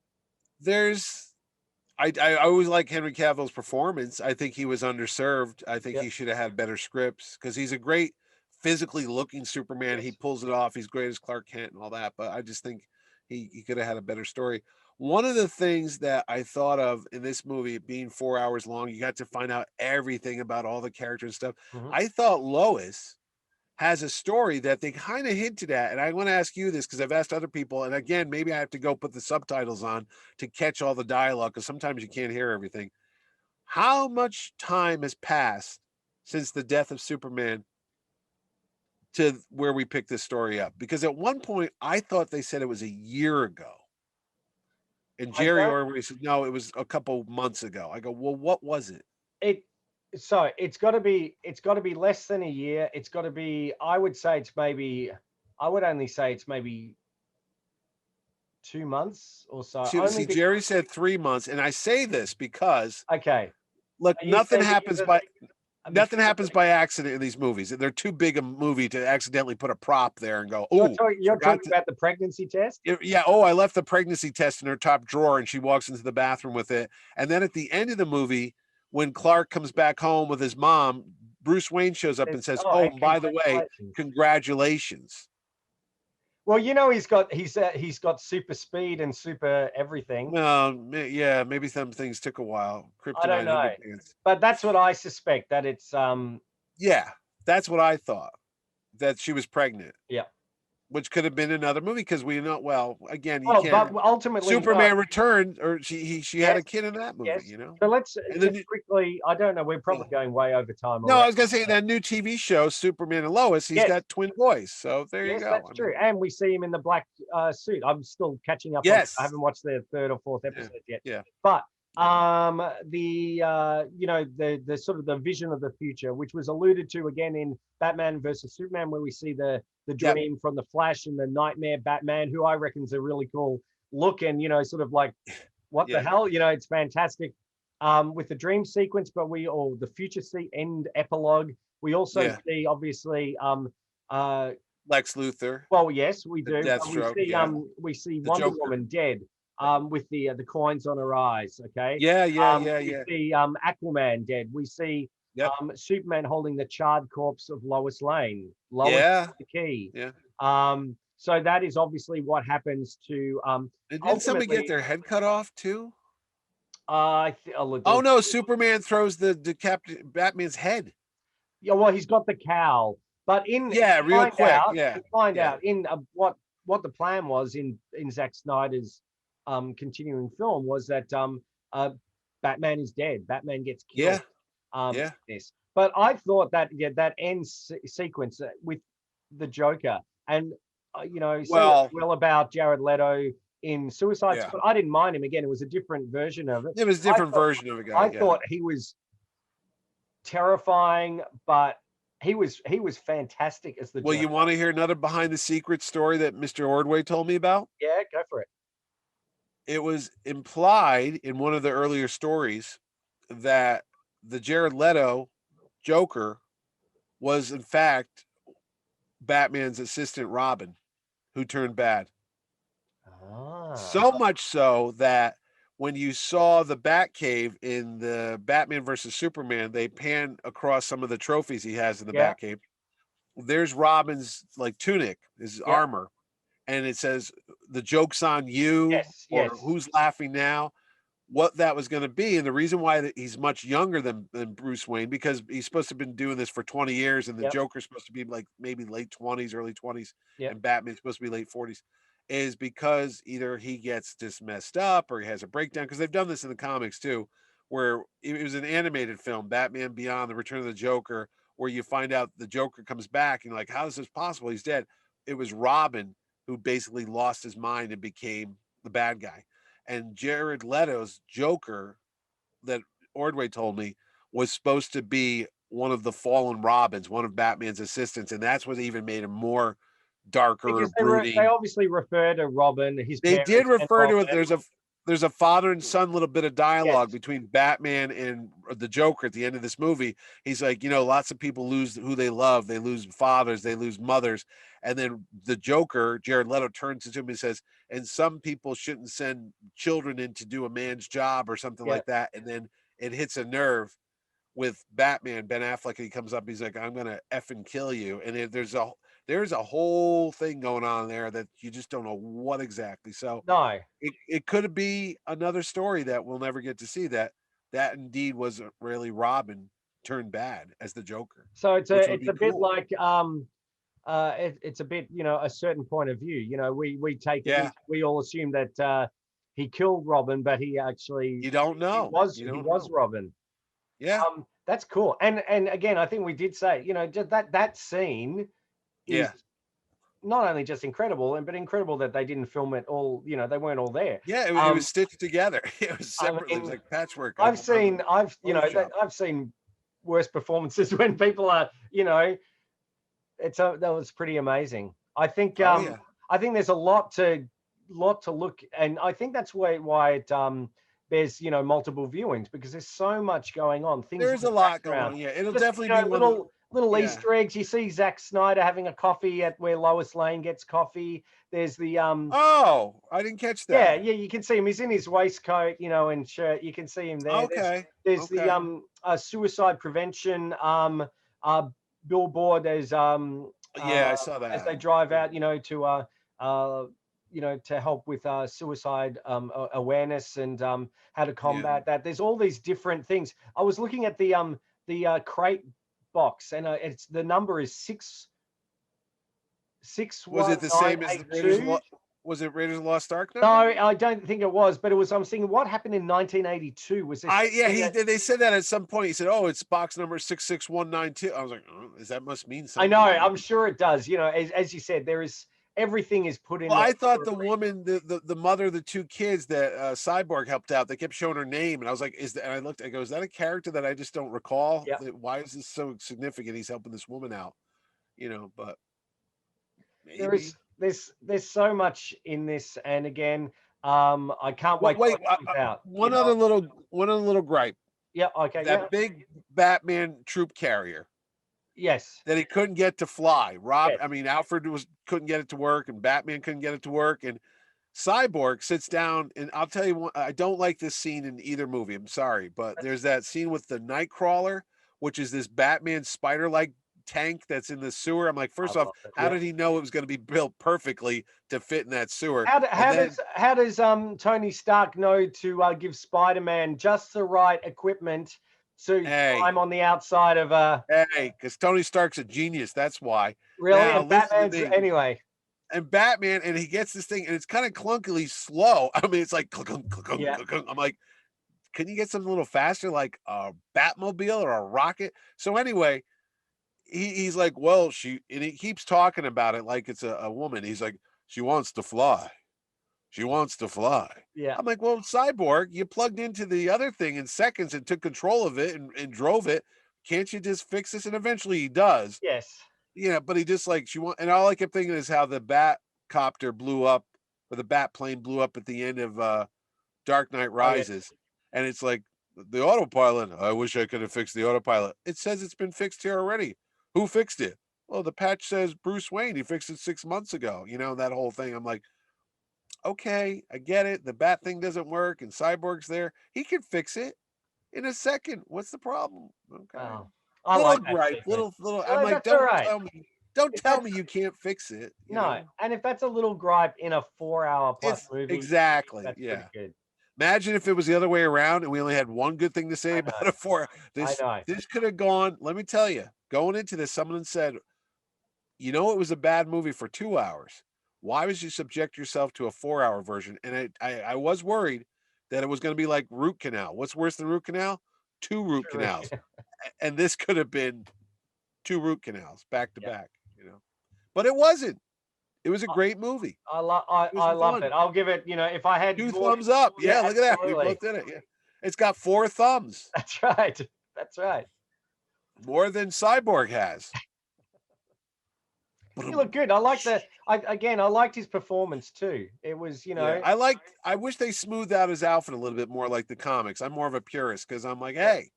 I always like Henry Cavill's performance. I think he was underserved. I think he should have had better scripts because he's a great physically looking Superman. He pulls it off. He's great as Clark Kent and all that, but I just think he could have had a better story. One of the things that I thought of in this movie, being 4 hours long, you got to find out everything about all the characters and stuff. Mm-hmm. I thought Lois has a story that they kind of hinted at. And I want to ask you this because I've asked other people. And again, maybe I have to go put the subtitles on to catch all the dialogue because sometimes you can't hear everything. How much time has passed since the death of Superman to where we picked this story up? Because at one point I thought they said it was a year ago. And I Jerry don't. Ordway said, no, it was a couple months ago. I go, well, what was it? It so it's got to be less than a year. It's got to be. I would say it's maybe. I would only say it's maybe 2 months or so. See, Only because Jerry said 3 months, and I say this because okay. look, You said because nothing because happens by accident in these movies. They're too big a movie to accidentally put a prop there and go, you're oh, talking you're forgot talking to. about the pregnancy test. Yeah, oh, I left the pregnancy test in her top drawer, and she walks into the bathroom with it. And then at the end of the movie, when Clark comes back home with his mom, Bruce Wayne shows up and says, Oh, oh, and by the way, congratulations. congratulations. Well, he's got super speed and super everything. Well, yeah, maybe some things took a while. I don't Kryptonite know, underpants. but that's what I suspect that it's Yeah, that's what I thought, that she was pregnant, yeah. which could have been another movie because we know, well, again, you Well, can't. but ultimately no. Superman Returned, or she had Yes, a kid in that movie, yes. you know? So let's And just then quickly. I don't know. We're yeah. probably going way over time No, I already. was gonna say that new TV show, Superman and Lois, he's Yes, got twin boys. So there you yes, go. that's I true. mean, And we see him in the black suit. I'm still catching up on. I yes. haven't watched the third or fourth Yeah. episode yet. Yeah. But the sort of the vision of the future, which was alluded to again in Batman versus Superman, where we see the Yep. dream from the Flash and the nightmare Batman, who I reckon is a really cool look, and sort of like what the Yeah. hell, it's fantastic. With the dream sequence, but or the future end epilogue, we also Yeah. see obviously uh Lex Luthor, well, yes, we the do. But Deathstroke, yeah. we see The Wonder Joker. Woman dead, with the coins on her eyes. Okay. Yeah, yeah, yeah, We yeah. see Aquaman dead. We see Yep. Superman holding the charred corpse of Lois Lane. Lois Yeah. is the key. Yeah. So that is obviously what happens to And didn't somebody get ultimately. their head cut off too? Oh Look, no, Superman throws the Batman's head. yeah, well, he's got the cowl, but Yeah, real quick. Yeah. you find Yeah. out in what the plan was in Zack Snyder's continuing film was that Batman is dead. Batman gets Yeah. killed. Yeah. This, but I thought that that end sequence with the Joker, and say what Well, you will about Jared Leto in Suicide yeah. Squad. I didn't mind him. Again, it was a different version of it. It was a different version of a guy. I Yeah. thought he was terrifying, but he was fantastic as the Well, Joker. you want to hear another behind the secret story that Mr. Ordway told me about? Yeah, go for it. It was implied in one of the earlier stories that the Jared Leto Joker was in fact Batman's assistant Robin, who turned bad. So much so that when you saw the Batcave in the Batman versus Superman, they pan across some of the trophies he has in the Yeah. Batcave. There's Robin's like tunic, his Yeah. armor, and it says the joke's on you, Yes, or yes. who's laughing now. What that was going to be, and the reason why he's much younger than Bruce Wayne, because he's supposed to have been doing this for 20 years, and the Yep. Joker's supposed to be like maybe late 20s, early 20s, Yep. and Batman's supposed to be late 40s, is because either he gets just messed up or he has a breakdown, because they've done this in the comics too, where it was an animated film, Batman Beyond: The Return of the Joker, where you find out the Joker comes back and you're like, how is this possible? He's dead. It was Robin who basically lost his mind and became the bad guy. And Jared Leto's Joker, that Ordway told me, was supposed to be one of the fallen Robins, one of Batman's assistants, and that's what even made him more darker, Because they brooding. obviously refer to Robin, his They parents, did and refer to it. Robin. There's a father and son little bit of dialogue Yes. between Batman and the Joker at the end of this movie. He's like, lots of people lose who they love. They lose fathers, they lose mothers. And then the Joker, Jared Leto, turns to him and says, and some people shouldn't send children in to do a man's job or something Yeah. like that. And then it hits a nerve with Batman, Ben Affleck, and he comes up, he's like, I'm gonna effing kill you. And there's a whole thing going on there that you just don't know what exactly. So No. it could be another story that we'll never get to see, that indeed was really Robin turned bad as the Joker. So it's which would be a bit cool. like it's a bit a certain point of view. We take Yeah. we all assume that he killed Robin, but he actually You don't know. he You don't was know. Robin. Yeah. That's cool. And again, I think we did say, just that scene is Yeah. not only just incredible, but incredible that they didn't film it all. You know, they weren't all there. Yeah, it was stitched together. It was I separate. It was mean, like patchwork. I've seen Photoshop. I've seen worse performances when people are, you know, that was pretty amazing. I think Oh yeah. I think there's a lot to look, and I think that's why it there's, you know, multiple viewings, because there's so much going on. Things There's in a the lot going background. on. Yeah, it'll Just, definitely you know, be one of the, little yeah. Easter eggs. You see Zack Snyder having a coffee at where Lois Lane gets coffee. There's the Oh, I didn't catch yeah, that. yeah, you can see him. He's in his waistcoat, you know, and shirt. You can see him there. Okay. There's the Okay. suicide prevention billboard. There's Yeah, I saw as that. they drive out, you know, you know, to help with suicide awareness and how to Yeah. combat that. There's all these different things. I was looking at the crate box, and it's the number is Was it the same as the Raiders? 61982. Was it Raiders of the Lost Ark No, number? I don't think it was, but it was. I'm thinking, what happened in 1982? Was there something They said that at some point. He said, "Oh, it's box number 66192." I was like, "Oh, that must mean I something." know, I'm sure it does. You know, as you said, there is everything is put in. Well, I thought the woman, the mother of the two kids that Cyborg helped out, they kept showing her name, and I was like, "Is that?" And I looked, I go, "Is that a character that I just don't recall? Yeah. Why is this so significant? He's helping this woman out, you know?" But There maybe. is there's so much in this, and again, I can't Well, wait till wait, it comes out. one other little gripe. Yeah. Okay. Yeah. That big Batman troop carrier Yes. that he couldn't get to fly. Yes. Alfred couldn't get it to work, and Batman couldn't get it to work, and Cyborg sits down, and I'll tell you what, I don't like this scene in either movie. I'm sorry, but there's that scene with the Nightcrawler, which is this Batman spider-like tank that's in the sewer. I'm like, first off, how did he know it was going to be built perfectly to fit in that sewer? How does Tony Stark know to give Spider-Man just the right equipment to climb on the outside of Hey, because Tony Stark's a genius. That's why. really? Now And listen to Batman's me. anyway. And Batman, and he gets this thing, and it's kind of clunkily slow. I mean, it's like clunk, clunk, clunk, Yeah. clunk. I'm like, can you get something a little faster, like a Batmobile or a rocket? So anyway, he's like, well, and he keeps talking about it like it's a woman. He's like, she wants to fly. She wants to fly. Yeah. I'm like, well, Cyborg, you plugged into the other thing in seconds and took control of it and drove it. Can't you just fix this? And eventually he does. Yes. Yeah, but he just like and all I kept thinking is how the bat copter blew up, or the bat plane blew up at the end of Dark Knight Rises. And it's like the autopilot. I wish I could have fixed the autopilot. It says it's been fixed here already. Who fixed it? Well, the patch says Bruce Wayne. He fixed it 6 months ago. You know, that whole thing. I'm like, okay, I get it. The bat thing doesn't work and Cyborg's there. He can fix it in a second. What's the problem? Okay. Oh, I little like that gripe, statement. little. No, I'm like, that's all don't right. tell me you can't fix it. You No, know? and if that's a little gripe in a 4-hour plus movie, exactly, that's yeah. pretty good. Imagine if it was the other way around and we only had one good thing to say about it for this. This could have gone. Let me tell you, going into this, someone said, you know, it was a bad movie for 2 hours. Why would you subject yourself to a 4-hour version? And I was worried that it was going to be like root canal. What's worse than root canal? 2 root canals. And this could have been 2 root canals back to back, you know, but it wasn't. It was a great movie. I loved it. I'll give it, you know, if I had 2 thumbs up. Yeah, look at that. We both did it. Yeah. It's got 4 thumbs. That's right. That's right. More than Cyborg has. He looked good. I liked I liked his performance too. It was, you know, yeah, I wish they smoothed out his outfit a little bit more like the comics. I'm more of a purist because I'm like, hey,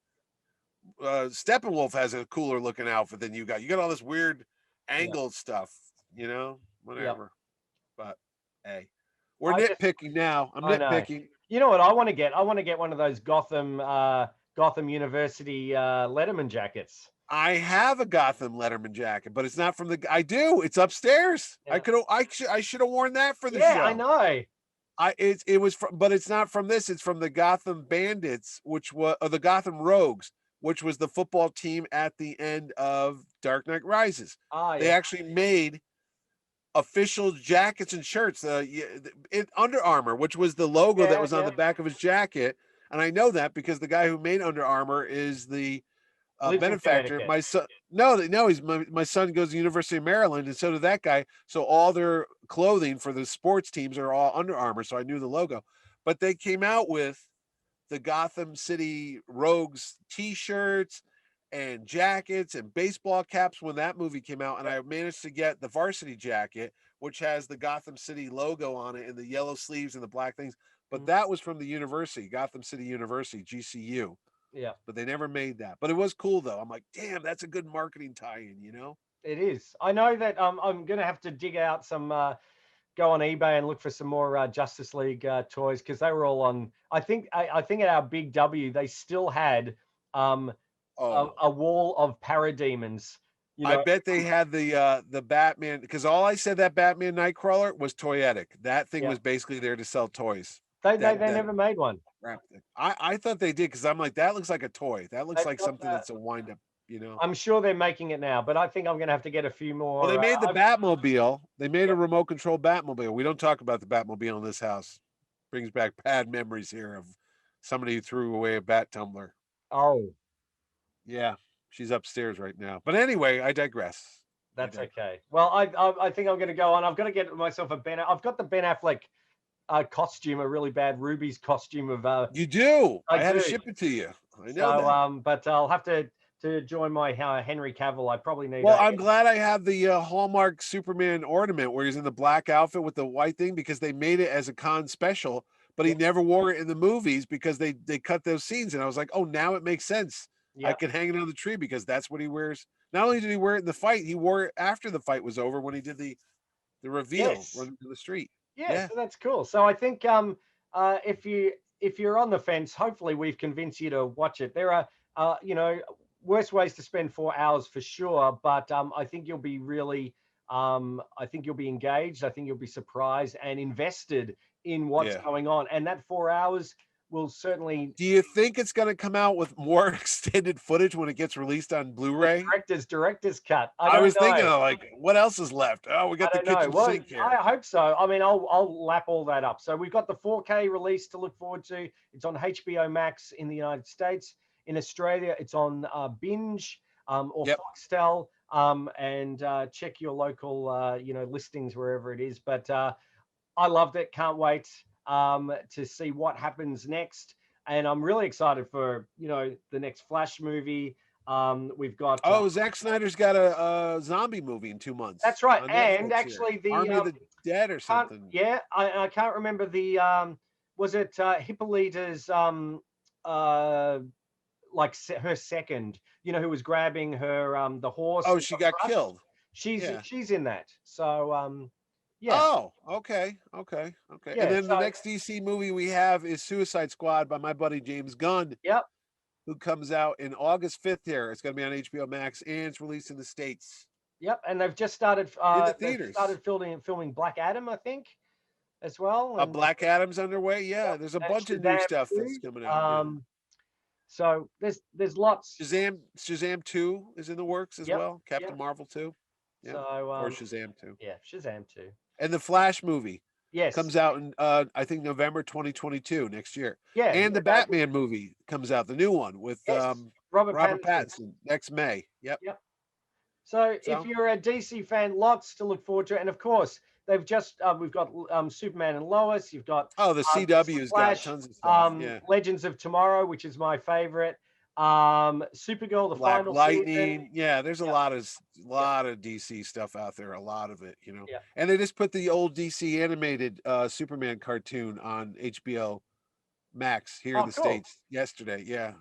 Steppenwolf has a cooler looking outfit than you got. You got all this weird angled stuff, you know, whatever. But hey, we're nitpicking now. I'm nitpicking. You know what I want to get? I want to get one of those Gotham University Letterman jackets. I have a Gotham Letterman jacket, but it's not from I do. It's upstairs. Yeah. I should have worn that for the show. Yeah, I know. It was from, but it's not from this. It's from the Gotham Bandits, which was the Gotham Rogues, which was the football team at the end of Dark Knight Rises. They actually made official jackets and shirts. Under Armour, which was the logo that was on the back of his jacket, and I know that because the guy who made Under Armour is the Lives in benefactor. Connecticut. My son, no, he's my son goes to the University of Maryland, and so did that guy. So all their clothing for the sports teams are all Under Armour. So I knew the logo, but they came out with the Gotham City Rogues T-shirts and jackets and baseball caps when that movie came out, and I managed to get the varsity jacket, which has the Gotham City logo on it and the yellow sleeves and the black things. But that was from the university, Gotham City University, GCU. Yeah. But they never made that. But it was cool though. I'm like, damn, that's a good marketing tie-in, you know? It is. I know that I'm going to have to dig out some, go on eBay and look for some more Justice League toys because they were all on. I think at our Big W they still had a wall of parademons. You I know, bet they had the Batman, because all I said that Batman Nightcrawler was toyetic. That thing was basically there to sell toys. they That never made one. I thought they did, because I'm like, that looks like a toy. That looks They've like got something that. that's a wind up, you know. I'm sure they're making it now, but I think I'm going to have to get a few more. Well, they made the Batmobile. They made a Yep. remote control Batmobile. We don't talk about the Batmobile in this house. Brings back bad memories here of somebody who threw away a bat tumbler. Oh, Yeah, she's upstairs right now. But anyway, I digress. that's okay. Well, I think I'm going to go on. I've got to get myself a Ben. I've got the Ben Affleck costume, a really bad Ruby's costume of. You do. I had to do. ship it to you. I know So, that. but I'll have to join my Henry Cavill. I probably need. Well, I'm glad I have the Hallmark Superman ornament where he's in the black outfit with the white thing, because they made it as a con special, but he never wore it in the movies because they cut those scenes, and I was like, oh, now it makes sense. I can hang it on the tree because that's what he wears. Not only did he wear it in the fight, he wore it after the fight was over when he did the reveal running to the street. Yeah, so that's cool. So I think if you're on the fence, hopefully we've convinced you to watch it. There are worse ways to spend 4 hours for sure, but I think you'll be really I think you'll be engaged. I think you'll be surprised and invested in what's going on. And that 4 hours will certainly. Do you think it's going to come out with more extended footage when it gets released on Blu-ray? Director's cut. I was thinking, like, what else is left? Oh, we got the kitchen sink here. I hope so. I mean, I'll lap all that up. So we've got the 4K release to look forward to. It's on HBO Max in the United States. In Australia, it's on Binge or Foxtel. And check your local listings wherever it is. But I loved it. Can't wait to see what happens next. And I'm really excited for the next Flash movie. We've got Zack Snyder's got a zombie movie in 2 months. That's right. And actually the Army of the Dead or something. I can't remember the was it Hippolyta's like her second, who was grabbing her the horse. Oh, she got killed. She's in that. So yeah. Oh, okay. Yeah, and then the next DC movie we have is Suicide Squad by my buddy James Gunn. Yep. Who comes out in August 5th here. It's going to be on HBO Max, and it's released in the States. Yep, and they've just started in the theaters. Started filming Black Adam, I think, as well. And Black Adam's underway. Yeah, there's a bunch of new stuff that's coming out. So there's lots. Shazam 2 is in the works as well. Captain Marvel 2. Yeah. So, or Shazam 2. Yeah, Shazam 2. And the Flash movie. Yes. Comes out in I think November 2022 next year. Yeah. And the Batman movie comes out, the new one with Robert Pattinson next May. Yep. So if you're a DC fan, lots to look forward to. And of course, they've just we've got Superman and Lois. You've got the CW's Flash, got tons of stuff. Legends of Tomorrow, which is my favorite. Supergirl, the Black final Lightning. season. Yeah, there's a lot of DC stuff out there. A lot of it, Yeah. And they just put the old DC animated Superman cartoon on HBO Max here in the States yesterday. Yeah,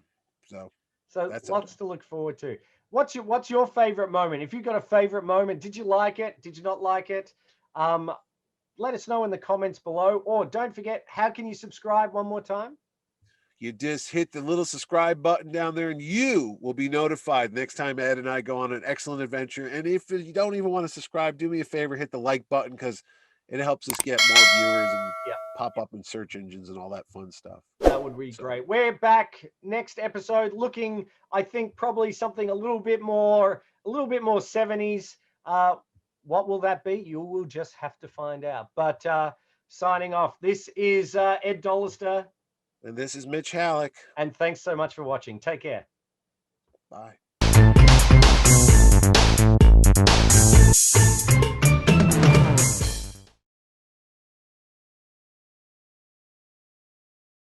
so that's lots to look forward to. What's your favorite moment? If you've got a favorite moment, did you like it? Did you not like it? Let us know in the comments below. Or don't forget, how can you subscribe one more time? You just hit the little subscribe button down there and you will be notified next time Ed and I go on an excellent adventure. And if you don't even want to subscribe, do me a favor, hit the like button, because it helps us get more viewers and pop up in search engines and all that fun stuff. That would be great. We're back next episode looking, I think, probably something a little bit more 70s. What will that be? You will just have to find out. But signing off, this is Ed Dollister. And this is Mitch Halleck. And thanks so much for watching. Take care. Bye.